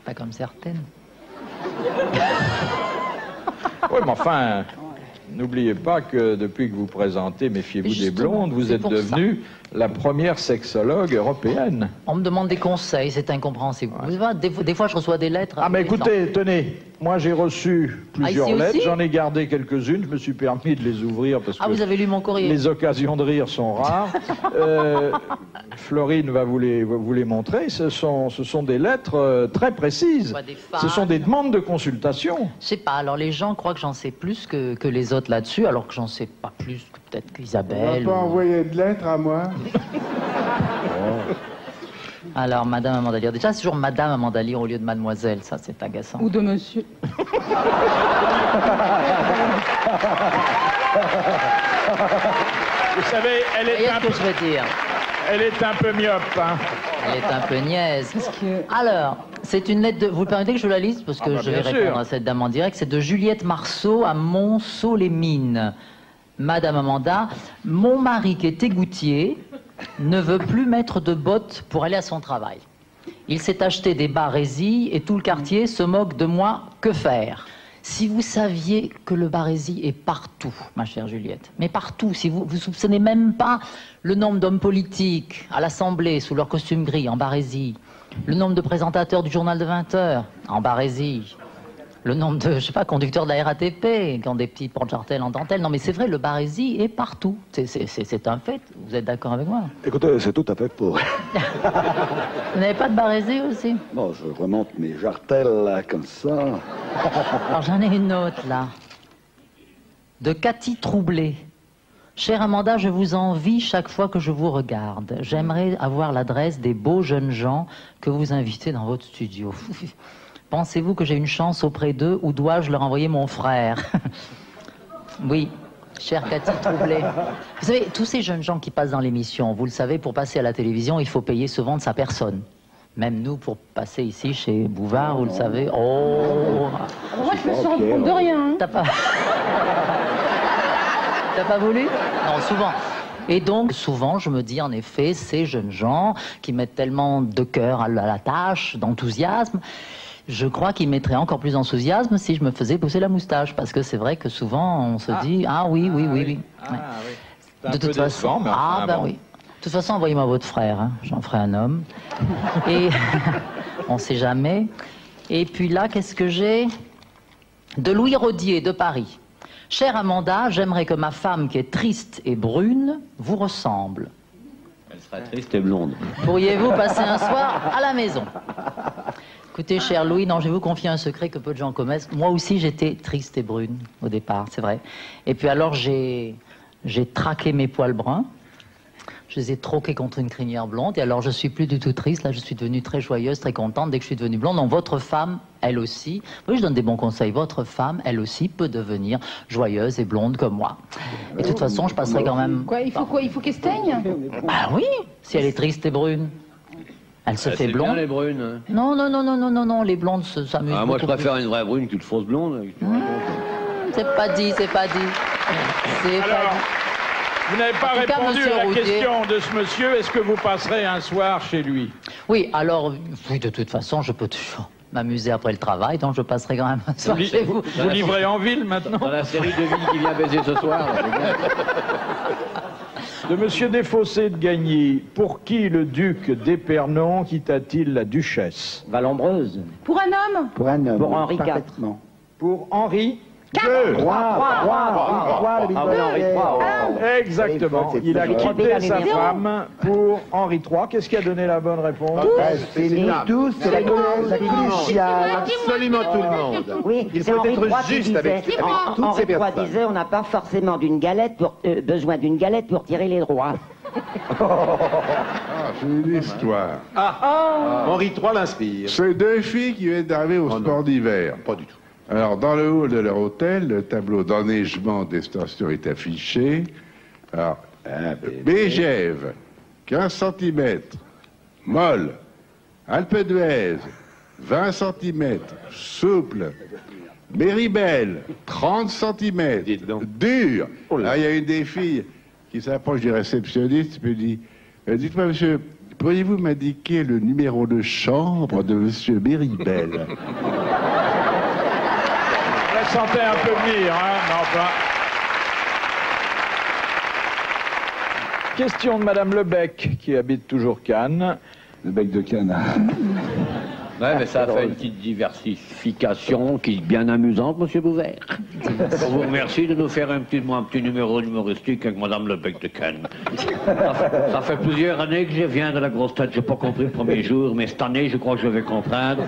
Pas comme certaines. Oui, mais enfin, n'oubliez pas que depuis que vous présentez Méfiez-vous des blondes, vous êtes devenue la première sexologue européenne. On me demande des conseils, c'est incompréhensible. Vous voyez, des fois, je reçois des lettres. Ah, mais écoutez, tenez, moi j'ai reçu plusieurs ici lettres, aussi j'en ai gardé quelques-unes, je me suis permis de les ouvrir parce que vous avez lu mon courrier. les occasions de rire sont rares. Florine va vous les montrer, ce sont des lettres très précises. Des fans. Ce sont des demandes de consultation. Je sais pas, alors les gens croient que j'en sais plus que les autres là-dessus, alors que j'en sais pas plus que peut-être On qu'Isabelle. va pas envoyer de lettres à moi. Alors, Madame Amandalire, déjà, c'est toujours Madame Amandalire au lieu de Mademoiselle, ça c'est agaçant. Ou de monsieur. Vous savez, elle est un ce que je veux dire. Elle est un peu myope, hein. Elle est un peu niaise. Alors, c'est une lettre de... Vous permettez que je la lise? Parce que je vais répondre à cette dame en direct. C'est de Juliette Marceau à Monceau-les-Mines. Madame Amanda, mon mari qui est égoutier ne veut plus mettre de bottes pour aller à son travail. Il s'est acheté des barésies et tout le quartier se moque de moi. Que faire? Si vous saviez que le barésie est partout, ma chère Juliette, mais partout, si vous soupçonnez même pas le nombre d'hommes politiques à l'Assemblée sous leur costume gris en barésie, le nombre de présentateurs du journal de 20 heures en barésie, le nombre de, je sais pas, conducteurs de la RATP qui ont des petits porte-jartelles en dentelle. Non mais c'est vrai, le barésie est partout. C'est un fait. Vous êtes d'accord avec moi? Écoutez, c'est tout à fait faux. Vous n'avez pas de barésie aussi? Bon, je remonte mes jartelles là, comme ça. Alors j'en ai une autre là. De Cathy Troublé. Chère Amanda, je vous envie chaque fois que je vous regarde. J'aimerais avoir l'adresse des beaux jeunes gens que vous invitez dans votre studio. Pensez-vous que j'ai une chance auprès d'eux ou dois-je leur envoyer mon frère? Oui, chère Cathy Troublé. Vous savez, tous ces jeunes gens qui passent dans l'émission, vous le savez, pour passer à la télévision, il faut payer souvent de sa personne. Même nous, pour passer ici chez Bouvard, vous le savez. Oh! Moi, je me suis rendu compte de rien. Hein. T'as pas... T'as pas voulu? Non, souvent. Et donc, souvent, je me dis, en effet, ces jeunes gens qui mettent tellement de cœur à la tâche, d'enthousiasme, je crois qu'ils mettraient encore plus d'enthousiasme si je me faisais pousser la moustache. Parce que c'est vrai que souvent, on se dit, ah oui. Ouais. De toute façon, oui. De toute façon, envoyez-moi votre frère, hein. J'en ferai un homme. Et on sait jamais. Et puis là, qu'est-ce que j'ai? De Louis Rodier, de Paris. Chère Amanda, j'aimerais que ma femme, qui est triste et brune, vous ressemble. Elle sera triste et blonde. Pourriez-vous passer un soir à la maison? Écoutez, cher Louis, non, je vais vous confier un secret que peu de gens connaissent. Moi aussi, j'étais triste et brune au départ, c'est vrai. Et puis alors, j'ai traqué mes poils bruns. Je les ai troqués contre une crinière blonde. Et alors, je suis plus du tout triste. Là, je suis devenue très joyeuse, très contente dès que je suis devenue blonde. Donc, votre femme, elle aussi, oui, je donne des bons conseils. Votre femme, elle aussi, peut devenir joyeuse et blonde comme moi. Et de toute façon, je passerai quand même... Quoi? Il faut qu'elle steigne? Ah oui, si elle est triste et brune. Elle se fait blonde. Bien les brunes. Non, les blondes s'amusent. Ah, moi, je préfère une vraie brune qu'une fausse blonde. C'est pas dit. C'est pas dit. Vous n'avez pas répondu à la question de ce monsieur. Est-ce que vous passerez un soir chez lui? Oui, alors, oui, de toute façon, je peux toujours m'amuser après le travail, donc je passerai quand même un soir chez vous. Vous livrez en ville maintenant? Dans la série de vie qui vient baiser ce soir. De Monsieur Desfossés de Gagny, pour qui le duc d'Épernon quitta-t-il la duchesse? Vallombreuse. Pour un homme? Pour un homme. Pour Henri IV. Parfaitement. Pour Henri II. Exactement. Il a quitté sa femme pour Henri III. Qu'est-ce qui a donné la bonne réponse? C'est la cruciale. Absolument tout le monde. Oui, Il faut être juste avec toutes ces Henri III personnes. disait, on n'a pas forcément besoin d'une galette pour tirer les droits. C'est une histoire. Henri III l'inspire. C'est deux filles qui viennent d'arriver au sport d'hiver. Pas du tout. Alors, dans le hall de leur hôtel, le tableau d'enneigement des stations est affiché. Alors, Bégève, 15 cm, molle, Alpe d'Huez, 20 cm, souple, Méribel, 30 cm, dur. Là, il y a une des filles qui s'approche du réceptionniste et me dit dites-moi, monsieur, pourriez-vous m'indiquer le numéro de chambre de monsieur Méribel? Je la sentais un peu venir, hein, mais enfin. Question de Madame Lebec, qui habite toujours Cannes. Le bec de Cannes. Ouais, mais ça fait une petite diversification qui est bien amusante, monsieur Bouvert. On vous remercie de nous faire un petit numéro humoristique avec Madame Lebec de Cannes. Ça fait plusieurs années que je viens de la grosse tête. J'ai pas compris le premier jour, mais cette année, je crois que je vais comprendre.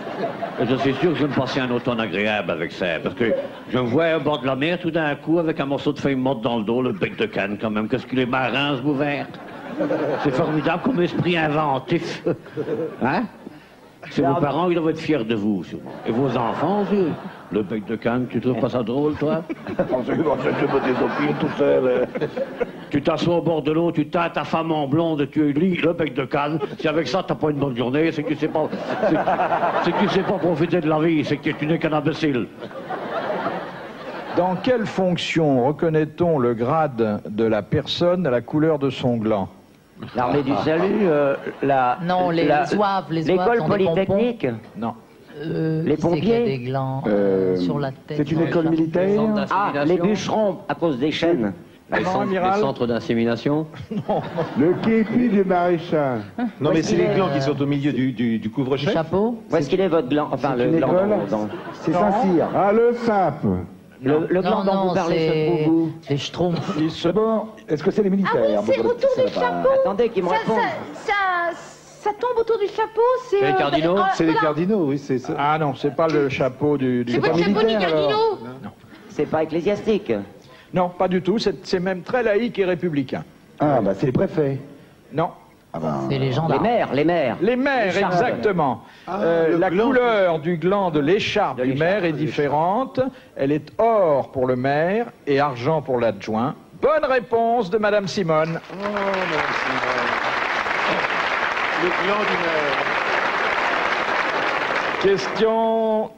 Et je suis sûr que je vais me passer un automne agréable avec ça. Parce que je me vois au bord de la mer tout d'un coup avec un morceau de feuille morte dans le dos, le bec de Cannes quand même. Qu'est-ce qu'il est marin, ce Bouvert? C'est formidable comme esprit inventif. Hein? C'est vos parents, ils doivent être fiers de vous, sûrement. Et vos enfants aussi. Le bec de Cannes, tu trouves pas ça drôle, toi? Tu t'assois au bord de l'eau, tu tâtes ta femme en blonde, tu lis le bec de Cannes. Si avec ça, t'as pas une bonne journée, c'est que tu sais pas... C'est que tu sais pas profiter de la vie, c'est que tu n'es qu'un imbécile. Dans quelle fonction reconnaît-on le grade de la personne à la couleur de son gland? L'armée du salut, Non, les zouaves, l'école sont des polytechnique. Non. Les pompiers. Des glands sur la tête. C'est une école militaire. Ah, les bûcherons, à cause des chaînes. Les centres d'insémination. Le képi du maréchal. Non, mais c'est les glands qui sont au milieu du couvre-chef. Chapeau. Où est-ce qu'il est votre gland? Enfin, le gland. C'est Saint-Cyr. Ah, le sape. Le gland dont vous parlez se trouve où? Les schtroumpfs. Bon, est-ce que c'est les militaires? Ah oui, c'est Bon, autour ça du va pas. chapeau. Attendez, qui me répond. Ça tombe autour du chapeau, c'est... C'est les cardinaux? C'est les cardinaux, oui, c'est ça. Ah non, c'est pas le chapeau du... C'est pas le chapeau du cardinaux. C'est pas ecclésiastique. Non, pas du tout. C'est même très laïque et républicain. Ah, bah c'est les préfets. Non. Ah ben, C'est les Les gendarmes. maires, les maires. Les maires, L'écharpe. exactement. La couleur du gland de l'écharpe du maire est différente. Elle est or pour le maire et argent pour l'adjoint. Bonne réponse de Madame Simone. Oh, Madame Simone. Le gland du maire. Question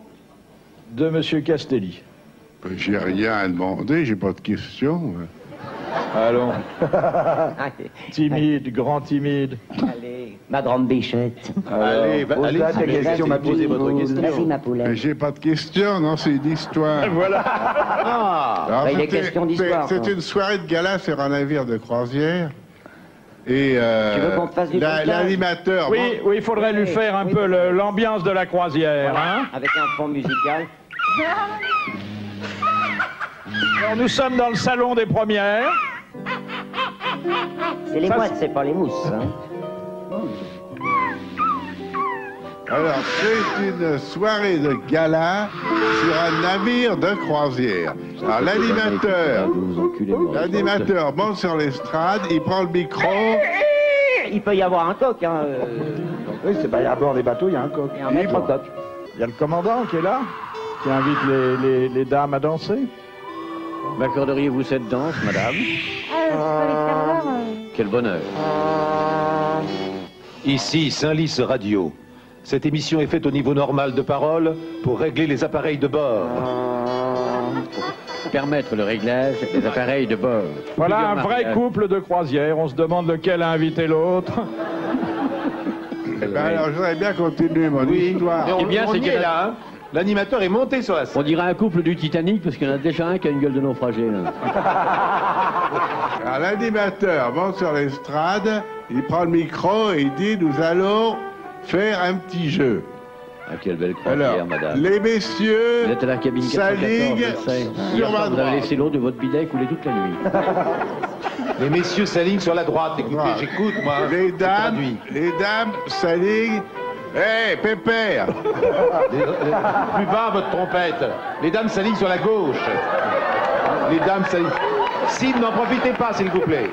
de Monsieur Castelli. J'ai rien à demander, j'ai pas de questions. Allons. Timide, grand timide. Allez, ma grande bichette. Allez, pose là ta question, ma posez petite. votre question. Vas-y, ma poulette. Mais j'ai pas de questions, non, c'est une histoire. Voilà. Alors, Bah, il est c'était- question d'histoire, C'est quoi. une soirée de gala sur un navire de croisière. Et Tu veux qu'on te fasse du montage l'animateur. Oui, oui, il faudrait lui faire un peu l'ambiance de la croisière. Voilà, Hein. avec un fond musical. Alors, nous sommes dans le salon des premières. C'est les Ça, mouettes, c'est pas les mousses. Hein. Alors, c'est une soirée de gala sur un navire de croisière. Alors, l'animateur monte sur l'estrade, il prend le micro. Il peut y avoir un coq, hein. Oui, c'est pas à bord des bateaux, il y a un coq. Et un maître coq. Il y a le commandant qui est là, qui invite les dames à danser. M'accorderiez-vous cette danse, madame? Quel bonheur. Ici, Saint-Lys Radio. Cette émission est faite au niveau normal de parole pour régler les appareils de bord. Permettre le réglage des appareils de bord. Voilà un Plusieurs vrai mariages. couple de croisière. On se demande lequel a invité l'autre. Eh ben, alors, je voudrais bien continuer mon histoire. Et Ce qui est bien, c'est y qu'il y est a- là, hein. L'animateur est monté sur la On scène. dirait un couple du Titanic, parce qu'il y en a déjà un qui a une gueule de naufragé, là. Alors, l'animateur monte sur l'estrade, il prend le micro et il dit, nous allons faire un petit jeu. Ah, quelle belle croisière, Alors, madame. les messieurs Vous êtes à la cabine 414, s'alignent je sais. Hier sur soir, ma vous avez droite. laissé l'eau de votre bidet couler toute la nuit. Les messieurs s'alignent sur la droite. Écoutez, j'écoute, moi. Les Je dames traduis. s'alignent. Hé, Pépère! Plus bas, votre trompette. Les dames s'alignent sur la gauche. Les dames s'alignent. Sid, n'en profitez pas, s'il vous plaît.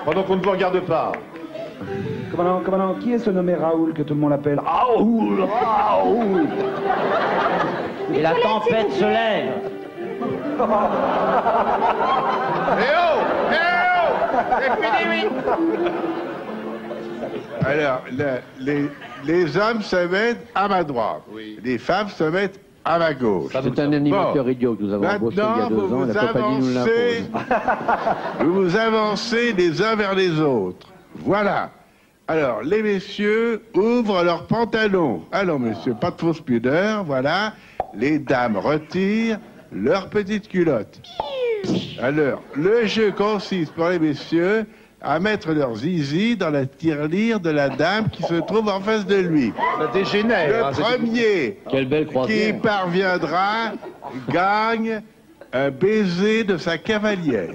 Pendant qu'on ne vous regarde pas. Comment non, qui est ce nommé Raoul que tout le monde appelle Raoul, Raoul. Et la tempête se lève. Alors, les hommes se mettent à ma droite, les femmes se mettent à ma gauche. C'est un animateur idiot que nous avons embauché il y a 2 ans, la compagnie nous l'impose. Vous vous avancez les uns vers les autres. Voilà. Alors, les messieurs ouvrent leurs pantalons. Alors, monsieur, pas de fausse pudeur, voilà. Les dames retirent leurs petites culottes. Alors, le jeu consiste pour les messieurs à mettre leur zizi dans la tirelire de la dame qui se trouve en face de lui. Ça dégénère. Le premier Quelle belle qui croisière. parviendra gagne un baiser de sa cavalière.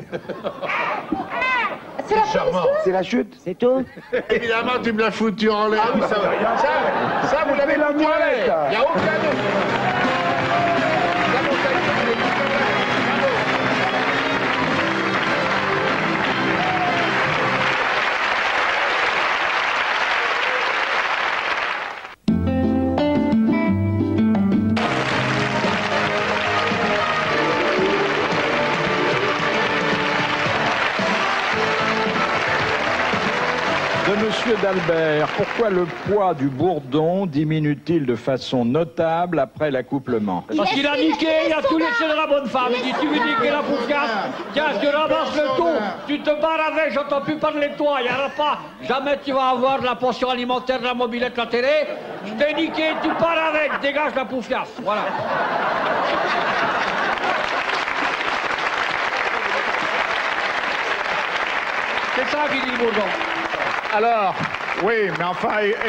C'est la Charmant. C'est la chute. C'est tout? Évidemment, tu me l'as foutu en l'air. Ah oui, ça, vous l'avez la foutu en l'air. toilette. Il n'y a aucun doute. De Monsieur d'Albert, pourquoi le poids du bourdon diminue-t-il de façon notable après l'accouplement? Parce qu'il a niqué, il a tout laissé de la bonne femme. Il dit, tu veux niquer la poufiasse? Tiens, tu ramasses le tout, tu te barres avec, j'entends plus parler de toi. Il n'y aura pas, jamais tu vas avoir de la pension alimentaire, de la mobilette, la télé. Je t'ai niqué, tu pars avec, dégage la poufiasse. Voilà. C'est ça qu'il dit, Bourdon. Alors, oui, mais enfin...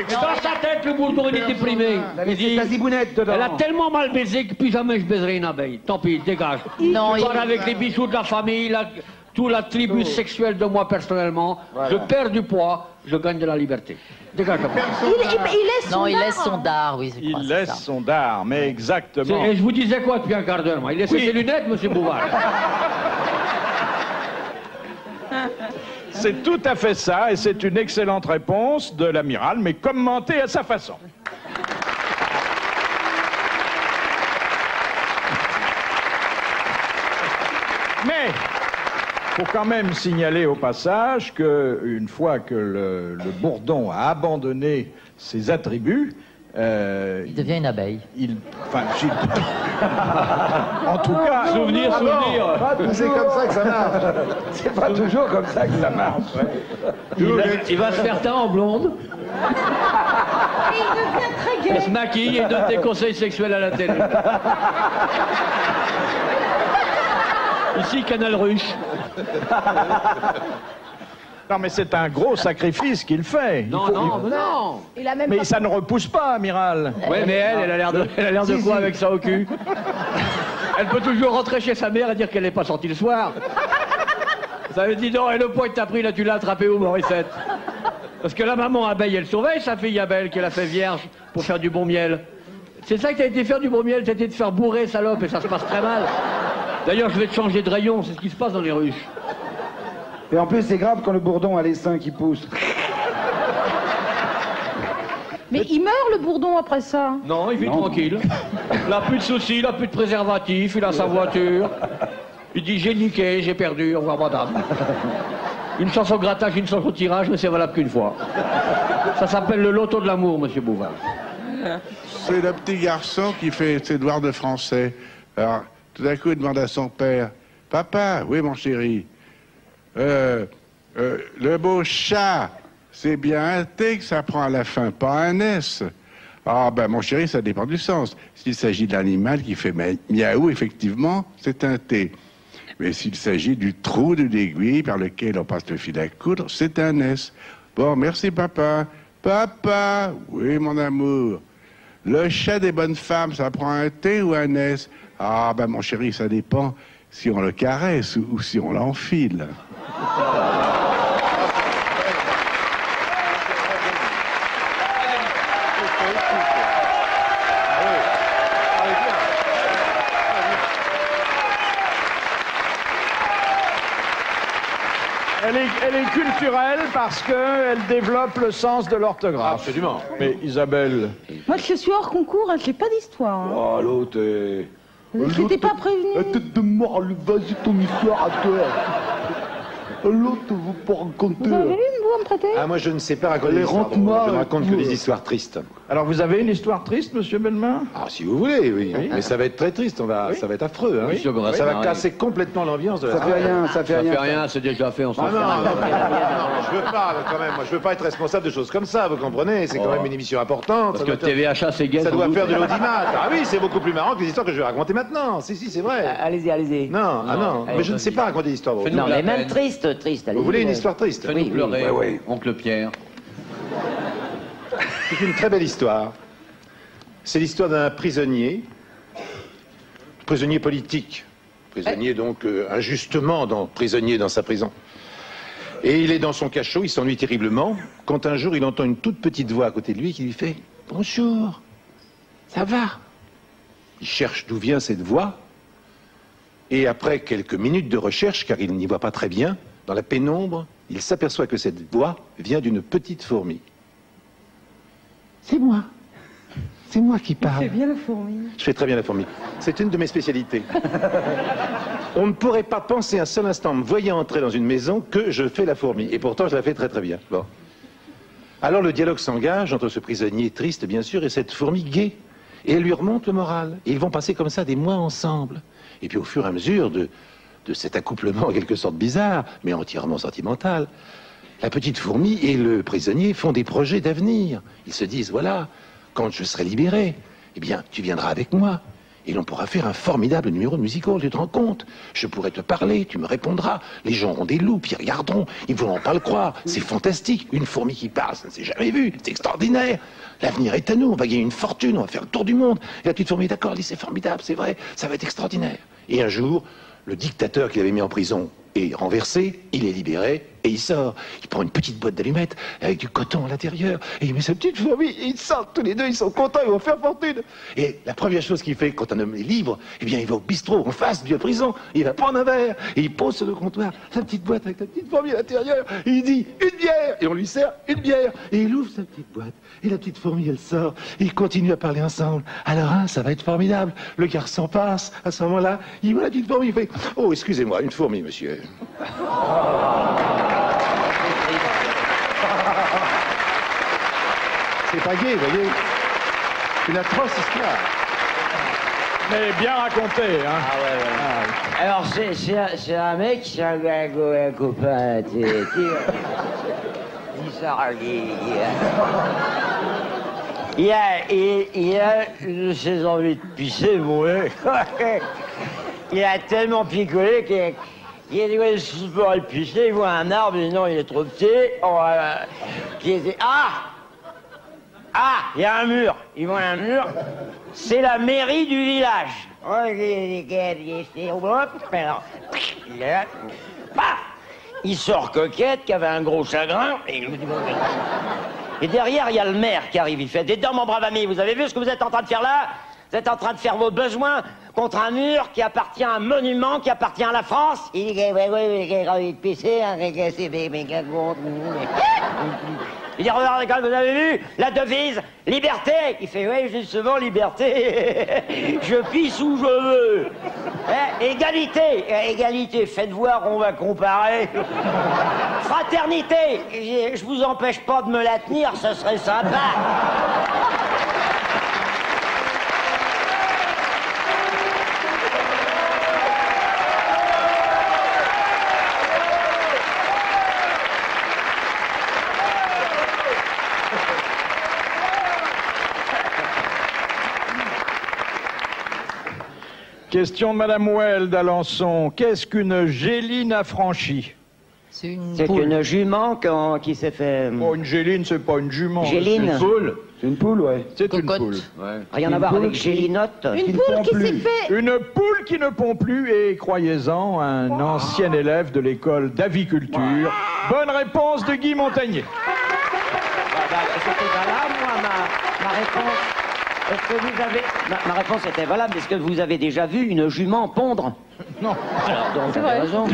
Dans sa tête, le Bourdon, il est déprimé. Il dit, La zibounette dedans. elle a tellement mal baisé que plus jamais je baiserai une abeille. Tant pis, dégage. Non, Je il- pars avec les bijoux de la famille, tout l'attribut sexuel de moi personnellement. Je perds du poids, je gagne de la liberté. Dégage la Il laisse son Non, il dard. laisse son dard, oui. je crois, Il c'est laisse ça. son dard, mais exactement. Et je vous disais quoi depuis un quart d'heure, moi? Il laissait ses lunettes, monsieur Bouvard. C'est tout à fait ça, et c'est une excellente réponse de l'amiral, mais commentée à sa façon. Mais, faut quand même signaler au passage que une fois que le bourdon a abandonné ses attributs, Il devient une abeille. En tout cas, Souvenir, souvenir. C'est comme ça que ça marche. C'est pas toujours comme ça que ça marche. Il va se faire teint en blonde. Et il devient très Il gai. se maquille et donne des conseils sexuels à la télé. Ici, Canal Ruche. non, mais c'est un gros sacrifice qu'il fait. Il Non, faut- non, non. Il a même Mais pas... ça ne repousse pas, amiral. Ouais, mais elle a l'air de quoi avec ça au cul? Elle peut toujours rentrer chez sa mère et dire qu'elle n'est pas sortie le soir. Ça veut dire, non, et le poids que t'as pris, là, tu l'as attrapé où, Morissette? Parce que la maman abeille, elle surveille sa fille Abel, qu'elle a fait vierge pour faire du bon miel. C'est ça que t'as été faire du bon miel, t'as été te faire bourrer, salope, et ça se passe très mal. D'ailleurs, je vais te changer de rayon, c'est ce qui se passe dans les ruches. Et en plus, c'est grave quand le bourdon a les seins qui poussent. Mais il meurt le bourdon après ça. Non, il vit tranquille. Il a plus de soucis, il a plus de préservatif, il a sa voiture. Il dit j'ai niqué, j'ai perdu, au revoir madame. Une chance au grattage, une chance au tirage, mais c'est valable qu'une fois. Ça s'appelle le loto de l'amour, monsieur Bouvard. C'est le petit garçon qui fait ses devoirs de français. Alors, tout d'un coup, il demande à son père, « Papa, oui, mon chéri, le mot chat, c'est bien un T que ça prend à la fin, pas un S. » Ah, ben, mon chéri, ça dépend du sens. S'il s'agit d'un animal qui fait miaou, effectivement, c'est un T. Mais s'il s'agit du trou de l'aiguille par lequel on passe le fil à coudre, c'est un S. Bon, merci, papa. Papa, oui, mon amour. Le chat des bonnes femmes, ça prend un T ou un S? Ah, ben, mon chéri, ça dépend si on le caresse ou si on l'enfile. elle est culturelle parce qu'elle développe le sens de l'orthographe. Absolument. Mais Isabelle... Moi, je suis hors concours, j'ai pas d'histoire. Hein. Oh, l'autre est... Je t'étais pas prévenu. La tête de mort, vas-y ton histoire à toi. L'autre, vous pas raconter. Vous avez une, vous, à me prêter? Ah, moi, je ne sais pas raconter des histoires. Je ne raconte que des histoires tristes. Alors, vous avez une histoire triste, monsieur Bellemare? Ah, si vous voulez, oui. Mais ça va être très triste, ça va être affreux. Hein. Oui, ça va casser complètement l'ambiance de la Ça fait rien, ça fait Ça rien. fait rien, c'est déjà fait, on s'en Ah fait non, rien. je veux pas, quand même. Moi, je veux pas être responsable de choses comme ça, vous comprenez? C'est quand même une émission importante. Parce que TVH, c'est gay. Ça sans doit doute. faire de l'audimat. Ah oui, c'est beaucoup plus marrant que les histoires que je vais raconter maintenant. Si, c'est vrai. Allez-y, allez-y. Non, non. Mais je ne sais pas raconter d'histoire. Non, mais même triste, allez-y. Vous voulez une histoire triste? Fais-nous pleurer, oui. oncle Pierre. C'est une très belle histoire. C'est l'histoire d'un prisonnier politique, prisonnier donc injustement prisonnier dans sa prison. Et il est dans son cachot, il s'ennuie terriblement, quand un jour il entend une toute petite voix à côté de lui qui lui fait « Bonjour, ça va ?» Il cherche d'où vient cette voix, et après quelques minutes de recherche, car il n'y voit pas très bien, dans la pénombre, il s'aperçoit que cette voix vient d'une petite fourmi. C'est moi. C'est moi qui parle. Tu fais bien la fourmi. Je fais très bien la fourmi. C'est une de mes spécialités. On ne pourrait pas penser un seul instant, en me voyant entrer dans une maison, que je fais la fourmi. Et pourtant, je la fais très très bien. Bon. Alors le dialogue s'engage entre ce prisonnier triste, bien sûr, et cette fourmi gaie. Et elle lui remonte le moral. Et ils vont passer comme ça des mois ensemble. Et puis au fur et à mesure de cet accouplement en quelque sorte bizarre, mais entièrement sentimental, la petite fourmi et le prisonnier font des projets d'avenir. Ils se disent, voilà, quand je serai libéré, eh bien, tu viendras avec moi. Et l'on pourra faire un formidable numéro de musical, tu te rends compte? Je pourrai te parler, tu me répondras. Les gens auront des loupes, ils regarderont, ils ne voudront pas le croire. C'est fantastique, une fourmi qui parle, ça ne s'est jamais vu, c'est extraordinaire. L'avenir est à nous, on va gagner une fortune, on va faire le tour du monde. Et la petite fourmi, d'accord, elle dit, c'est formidable, c'est vrai, ça va être extraordinaire. Et un jour, le dictateur qui l'avait mis en prison est renversé, il est libéré et il sort. Il prend une petite boîte d'allumettes avec du coton à l'intérieur et il met sa petite fourmi et ils sortent tous les deux, ils sont contents, ils vont faire fortune. Et la première chose qu'il fait quand un homme est libre, eh bien il va au bistrot en face de la prison, il va prendre un verre et il pose sur le comptoir sa petite boîte avec la petite fourmi à l'intérieur et il dit une bière et on lui sert une bière et il ouvre sa petite boîte et la petite fourmi elle sort et ils continuent à parler ensemble. Alors hein, ça va être formidable. Le garçon passe, à ce moment-là, il voit la petite fourmi, il fait oh excusez-moi, une fourmi monsieur. C'est pas gai, vous voyez. Une atroce histoire. Mais bien raconté, hein. Ah ouais, ouais. Alors, c'est un mec, c'est un copain, il a ses envies de pisser, bon, il a tellement picolé qu'il a dit, ouais, si je pourrais le pisser, il voit un arbre, il dit, non, il est trop petit. Ah, il y a un mur. Il voit un mur. C'est la mairie du village. Il sort Coquette, qui avait un gros chagrin. Et derrière, il y a le maire qui arrive. Il fait, dites donc, mon brave ami, vous avez vu ce que vous êtes en train de faire là? Vous êtes en train de faire vos besoins contre un mur qui appartient à un monument qui appartient à la France. Il dit, oui, j'ai envie de pisser, il dit, regardez, quand vous avez vu la devise, liberté. Il fait, oui, justement, liberté. Je pisse où je veux. Égalité. Égalité, faites voir, on va comparer. Fraternité. Je vous empêche pas de me la tenir, ce serait sympa. Question de Madame Well d'Alençon. Qu'est-ce qu'une géline affranchie? C'est une jument qui s'est fait... Oh, une géline, c'est pas une jument. Géline. C'est une poule. C'est une poule, ouais. C'est une poule. Ouais. Rien à voir avec gélinotte. Une poule qui s'est fait... Une poule qui ne pond plus et, croyez-en, un ancien élève de l'école d'aviculture. Bonne réponse de Guy Montagnier. C'était pas là, moi, ma réponse. Est-ce que vous avez... Ma réponse était valable. Est-ce que vous avez déjà vu une jument pondre? Non. Alors, donc, vous avez raison.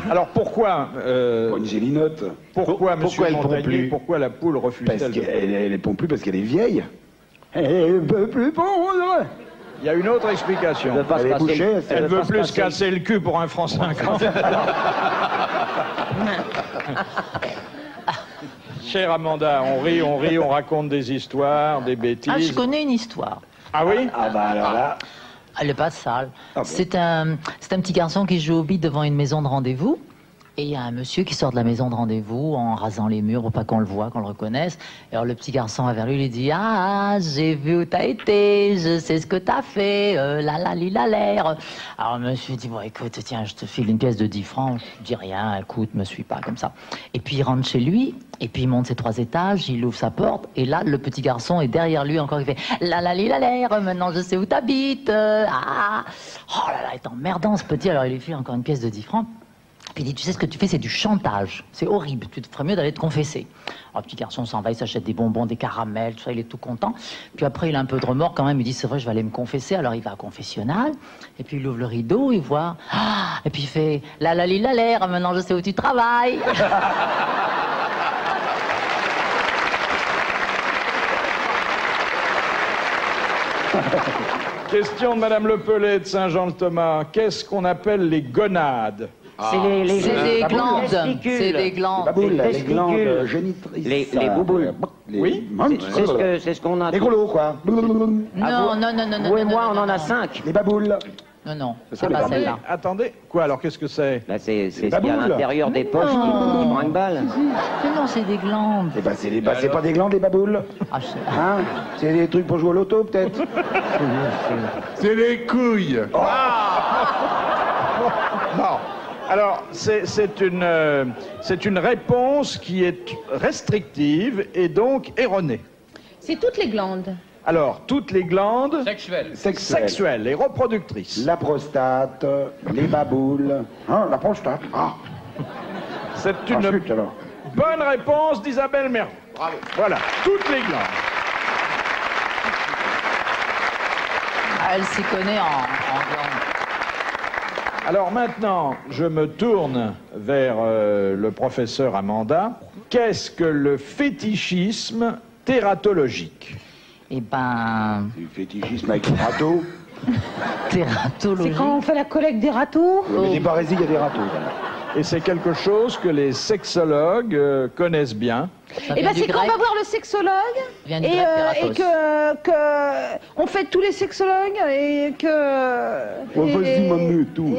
Alors pourquoi Une zélinote. Pourquoi, monsieur elle pond Montagnier, plus? pourquoi la poule refuse-t-elle Parce de qu'elle pond plus parce qu'elle est vieille. Elle peut plus pondre. Il y a une autre explication. Elle est bouchée. Elle veut plus se casser le cul pour un franc 50. Chère Amanda, on rit, on raconte des histoires, des bêtises. Ah, je connais une histoire. Ah oui? Ah bah alors là... Elle n'est pas sale. Ah bon. C'est un petit garçon qui joue au beat devant une maison de rendez-vous. Et il y a un monsieur qui sort de la maison de rendez-vous en rasant les murs pour pas qu'on le voit, qu'on le reconnaisse. Et alors le petit garçon va vers lui, lui dit: ah, j'ai vu où t'as été, je sais ce que t'as fait, la l'air. Alors le monsieur dit: bon, écoute, tiens, je te file une pièce de 10 francs. Je dis rien, écoute, me suis pas, comme ça. Et puis il rentre chez lui, et puis il monte ses 3 étages, il ouvre sa porte, et là, le petit garçon est derrière lui encore, il fait: la l'air, maintenant je sais où t'habites. Ah, oh là là, il est emmerdant ce petit. Alors il lui file encore une pièce de 10 francs. Puis il dit: tu sais ce que tu fais, c'est du chantage. C'est horrible, tu te ferais mieux d'aller te confesser. Alors le petit garçon s'en va, il s'achète des bonbons, des caramels, tout ça, il est tout content. Puis après, il a un peu de remords quand même, il dit: c'est vrai, je vais aller me confesser. Alors il va au confessionnal, et puis il ouvre le rideau, il voit... Ah, et puis il fait: la l'air, maintenant je sais où tu travailles. Question de Madame Le Pellet de Saint-Jean-le-Thomas. Qu'est-ce qu'on appelle les gonades? C'est des glandes. C'est des glandes. Les glandes génitrices. Les bouboules. Oui. C'est ce qu'on a. Les gros quoi. Non. Vous et moi, on en a 5. Les baboules. Non, C'est c'est pas pas les celle-là. Attendez, quoi alors, qu'est-ce que c'est? Là, c'est ce qu'il y a à baboules. l'intérieur des poches qui brinque-balle. Mais non, c'est des glandes. Eh ben c'est pas des glandes, les baboules. Ah, Hein? C'est des trucs pour jouer au loto peut-être. C'est les couilles. Non. Alors, c'est une réponse qui est restrictive et donc erronée. C'est toutes les glandes. Alors, toutes les glandes Sexuelles. et reproductrices. La prostate, les baboules. Hein, la prostate. Ah. C'est une Ensuite, alors. bonne réponse d'Isabelle Mergo. Bravo. Voilà, toutes les glandes. Elle s'y connaît en glandes. Alors maintenant, je me tourne vers le professeur Amanda. Qu'est-ce que le fétichisme tératologique? Eh ben... Du fétichisme avec les râteaux. Tératologie. C'est quand on fait la collecte des râteaux. Oui, mais des barésies, il y a des râteaux. Et c'est quelque chose que les sexologues connaissent bien. Eh ben c'est quand on va voir le sexologue Vient du et grec que on fait tous les sexologues et que. Oh, vas-y, Manu, tout.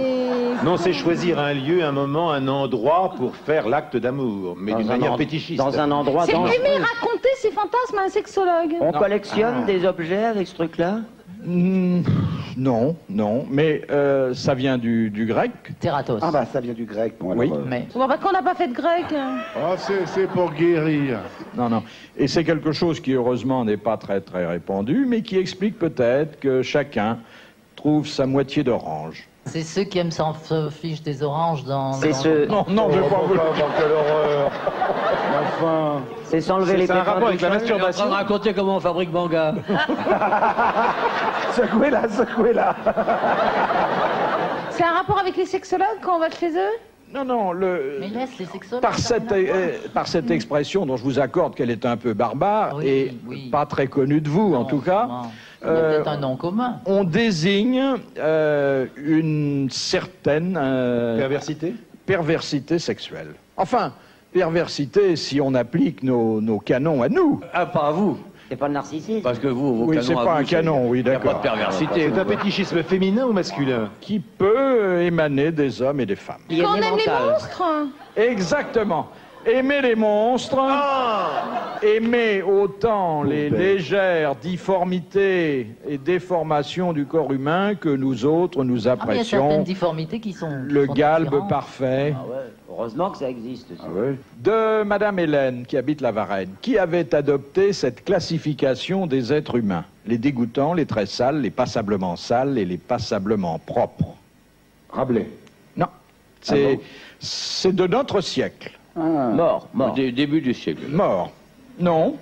Non, c'est choisir un lieu, un moment, un endroit pour faire l'acte d'amour, mais d'une manière fétichiste. Dans un endroit C'est dangereux. aimer raconter ses fantasmes à un sexologue. On collectionne des objets avec ce truc-là? Non, mais ça vient du grec. Tératos. Ah bah ça vient du grec. Bon, Oui. alors, Mais... Bon, bah, qu'on n'a pas fait de grec. Oh, c'est pour guérir. Non. Et c'est quelque chose qui, heureusement, n'est pas très répandu, mais qui explique peut-être que chacun trouve sa moitié d'orange. C'est ceux qui aiment s'en fiche des oranges dans... C'est dans- ce... Non, je vais pas vous le dire. quelle horreur. Enfin. C'est s'enlever les C'est un pépins rapport avec du la sol. Tu es en train masturbation. de raconter comment on fabrique manga. Secouez-la, secouez-la. C'est un rapport avec les sexologues quand on va chez eux? Non, Mais laisse les sexologues. par cette expression dont je vous accorde qu'elle est un peu barbare Oui, et oui. pas très connue de vous, en tout cas, Non. Il y a peut-être un nom commun. on désigne une certaine perversité sexuelle. Enfin, perversité si on applique nos canons à nous. Ah, pas à vous. C'est pas le narcissisme. Parce que vous, vos Oui, canons c'est à pas vous, un canon, oui, Il n'y a pas d'accord. de perversité. C'est un fétichisme féminin ou masculin? Qui peut émaner des hommes et des femmes. Quand on aime les monstres. Exactement. Aimer les monstres, aimer autant les légères difformités et déformations du corps humain que nous autres nous Ah, mais il y a certaines apprécions difformités qui sont... le sont galbe différentes. parfait. Ah ouais, heureusement que ça existe. ça. De Madame Hélène, qui habite la Varenne, qui avait adopté cette classification des êtres humains. Les dégoûtants, les très sales, les passablement sales et les passablement propres. Rabelais. Non, c'est de notre siècle. Mort. Au début du siècle. Mort. Non.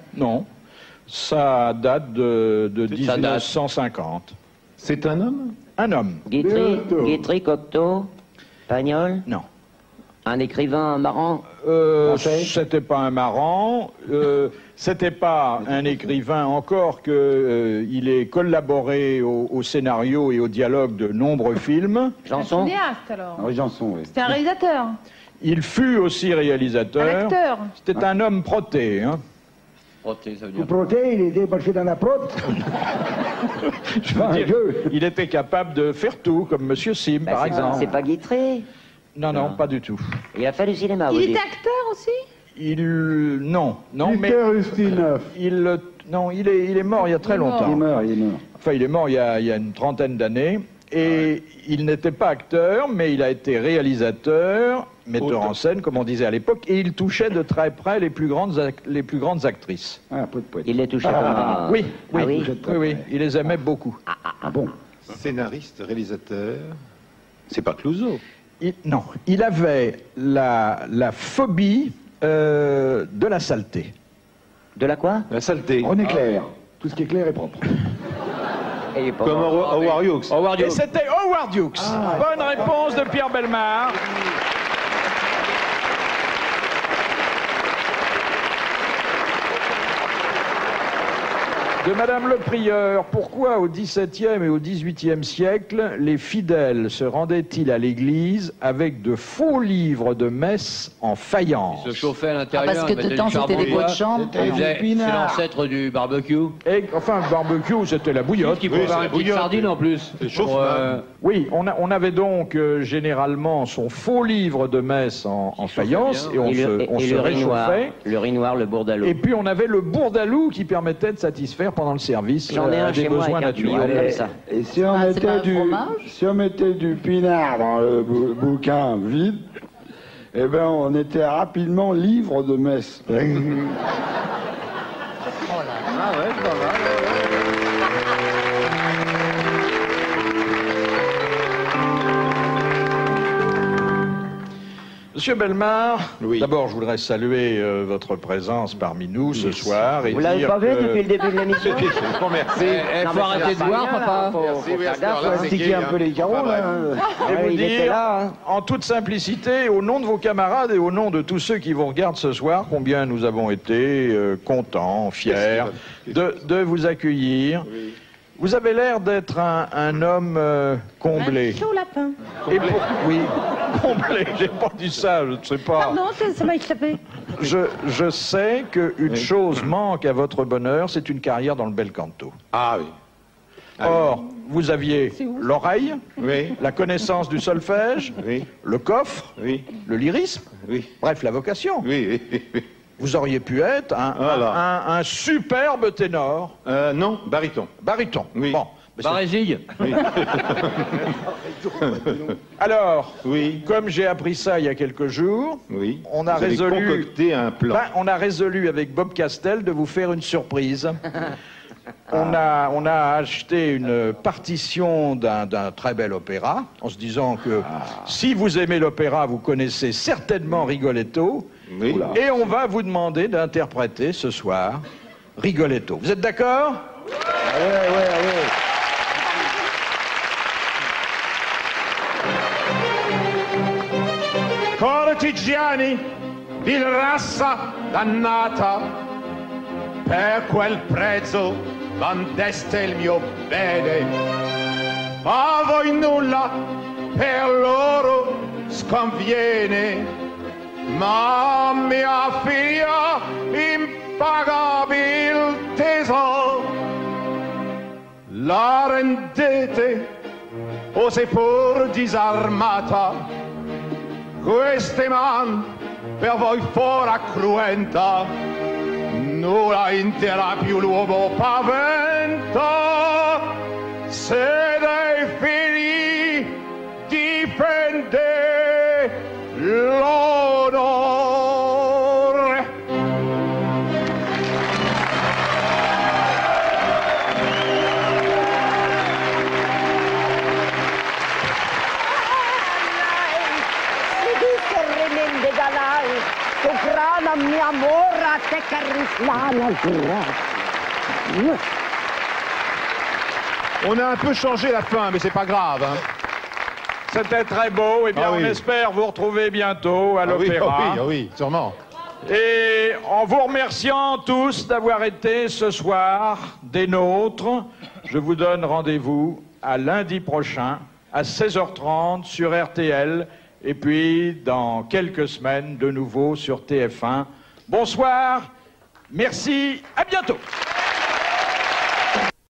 Ça date de Ça date. 1950. C'est un homme? Un homme. Guitry, Cocteau, Pagnol. Non. Un écrivain marrant. C'était pas un marrant, c'était pas un écrivain encore que il ait collaboré au scénario et au dialogue de nombreux films. Un cinéaste alors. Henri Janson, oui. C'était un réalisateur. Il fut aussi réalisateur. Un acteur. C'était un homme proté. Hein. Proté, ça veut Tout dire. proté, il était marché dans la prote. Je veux dire, il était capable de faire tout, comme Monsieur Sim, par exemple. C'est pas Guitry. Non, non, pas du tout. Il a fait du cinéma, vous Il dites. était acteur aussi. Non, mais... Peter Ustinov. Non, il est mort il y a très longtemps. Il est mort. Enfin, il est mort il y a une trentaine d'années. Et il n'était pas acteur, mais il a été réalisateur, metteur en scène, comme on disait à l'époque, et il touchait de très près les plus grandes actrices. Ah, peu de poète. Il les touchait comment? Oui, oui, Ah oui oui, il les aimait beaucoup. Ah bon? Scénariste, réalisateur. C'est pas Clouseau. Non, il avait la phobie de la saleté. De la quoi? La saleté. René Clair. Tout ce qui est clair est propre. Comme Howard Hughes. Et c'était Howard Hughes. Bonne réponse de Pierre Bellemare. De Madame le Prieur, pourquoi au XVIIe et au XVIIIe siècle, les fidèles se rendaient-ils à l'église avec de faux livres de messe en faïence? Ils se chauffaient à l'intérieur. Ah, parce que ils mettaient dedans, du charbon c'était des bois. pots de chambre. C'est l'ancêtre du barbecue. Et, enfin, le barbecue, c'était la bouillotte. Qui peut faire une petite sardine en plus. Pour, Oui, on avait donc généralement son faux livre de messe en faïence et on se réchauffait. Le riz noir, le bourdalot. Et puis on avait le bourdalou qui permettait de satisfaire pendant le service J'en ai un des chez moi besoins avec un tuyau naturels. comme ça. Et si on, Ah, c'est pas un mettait fromage si on mettait du pinard dans le bouquin vide, eh ben on était rapidement livre de messe. Ah ouais, c'est pas mal. Monsieur Bellemare, Oui. d'abord je voudrais saluer votre présence parmi nous ce soir. Et Vous l'avez dire pas vu que- depuis le début de l'émission? Bon, merci. Il faut arrêter de boire, papa. Merci, à cette heure-là, c'est Sticker gay, un peu hein. les carreaux, Enfin, là. Et Ouais, vous il était dire, là, hein. en toute simplicité, au nom de vos camarades et au nom de tous ceux qui vous regardent ce soir, combien nous avons été contents, fiers de vous accueillir. Vous avez l'air d'être un homme comblé. Un chaud lapin. Oui, comblé, j'ai pas dit ça, je ne sais pas. Pardon, ça m'a échappé. Je sais qu'une chose manque à votre bonheur, c'est une carrière dans le bel canto. Ah oui. Or, vous aviez l'oreille, Oui. la connaissance du solfège, Oui. le coffre, Oui. le lyrisme, Oui. bref, la vocation. Oui. Vous auriez pu être un superbe ténor. Non, baryton. Baryton. Oui. Bon. Barésille. Oui. Alors, Oui. comme j'ai appris ça il y a quelques jours, Oui. on a Vous avez résolu. concocté un plan. Ben, on a résolu avec Bob Castel de vous faire une surprise. On a acheté une partition d'un très bel opéra, en se disant que si vous aimez l'opéra, vous connaissez certainement Rigoletto. Oui. Et on va vous demander d'interpréter ce soir Rigoletto. Vous êtes d'accord? Cortigiani, vil razza dannata, per quel prezzo vendeste il mio bene. A voi nulla per loro sconviene, ma mia figlia impagabil tesoro la rendete o seppur disarmata. Queste man per voi fora cruenta, nulla intera più l'uomo paventa, se dei figli difende l'onore. Tu grana mi amor a te carislana. On a un peu changé la fin, mais c'est pas grave. Hein. C'était très beau. Eh bien, Ah oui. on espère vous retrouver bientôt à l'Opéra. Oui, sûrement. Et en vous remerciant tous d'avoir été ce soir des nôtres, je vous donne rendez-vous à lundi prochain à 16h30 sur RTL et puis dans quelques semaines de nouveau sur TF1. Bonsoir, merci, à bientôt.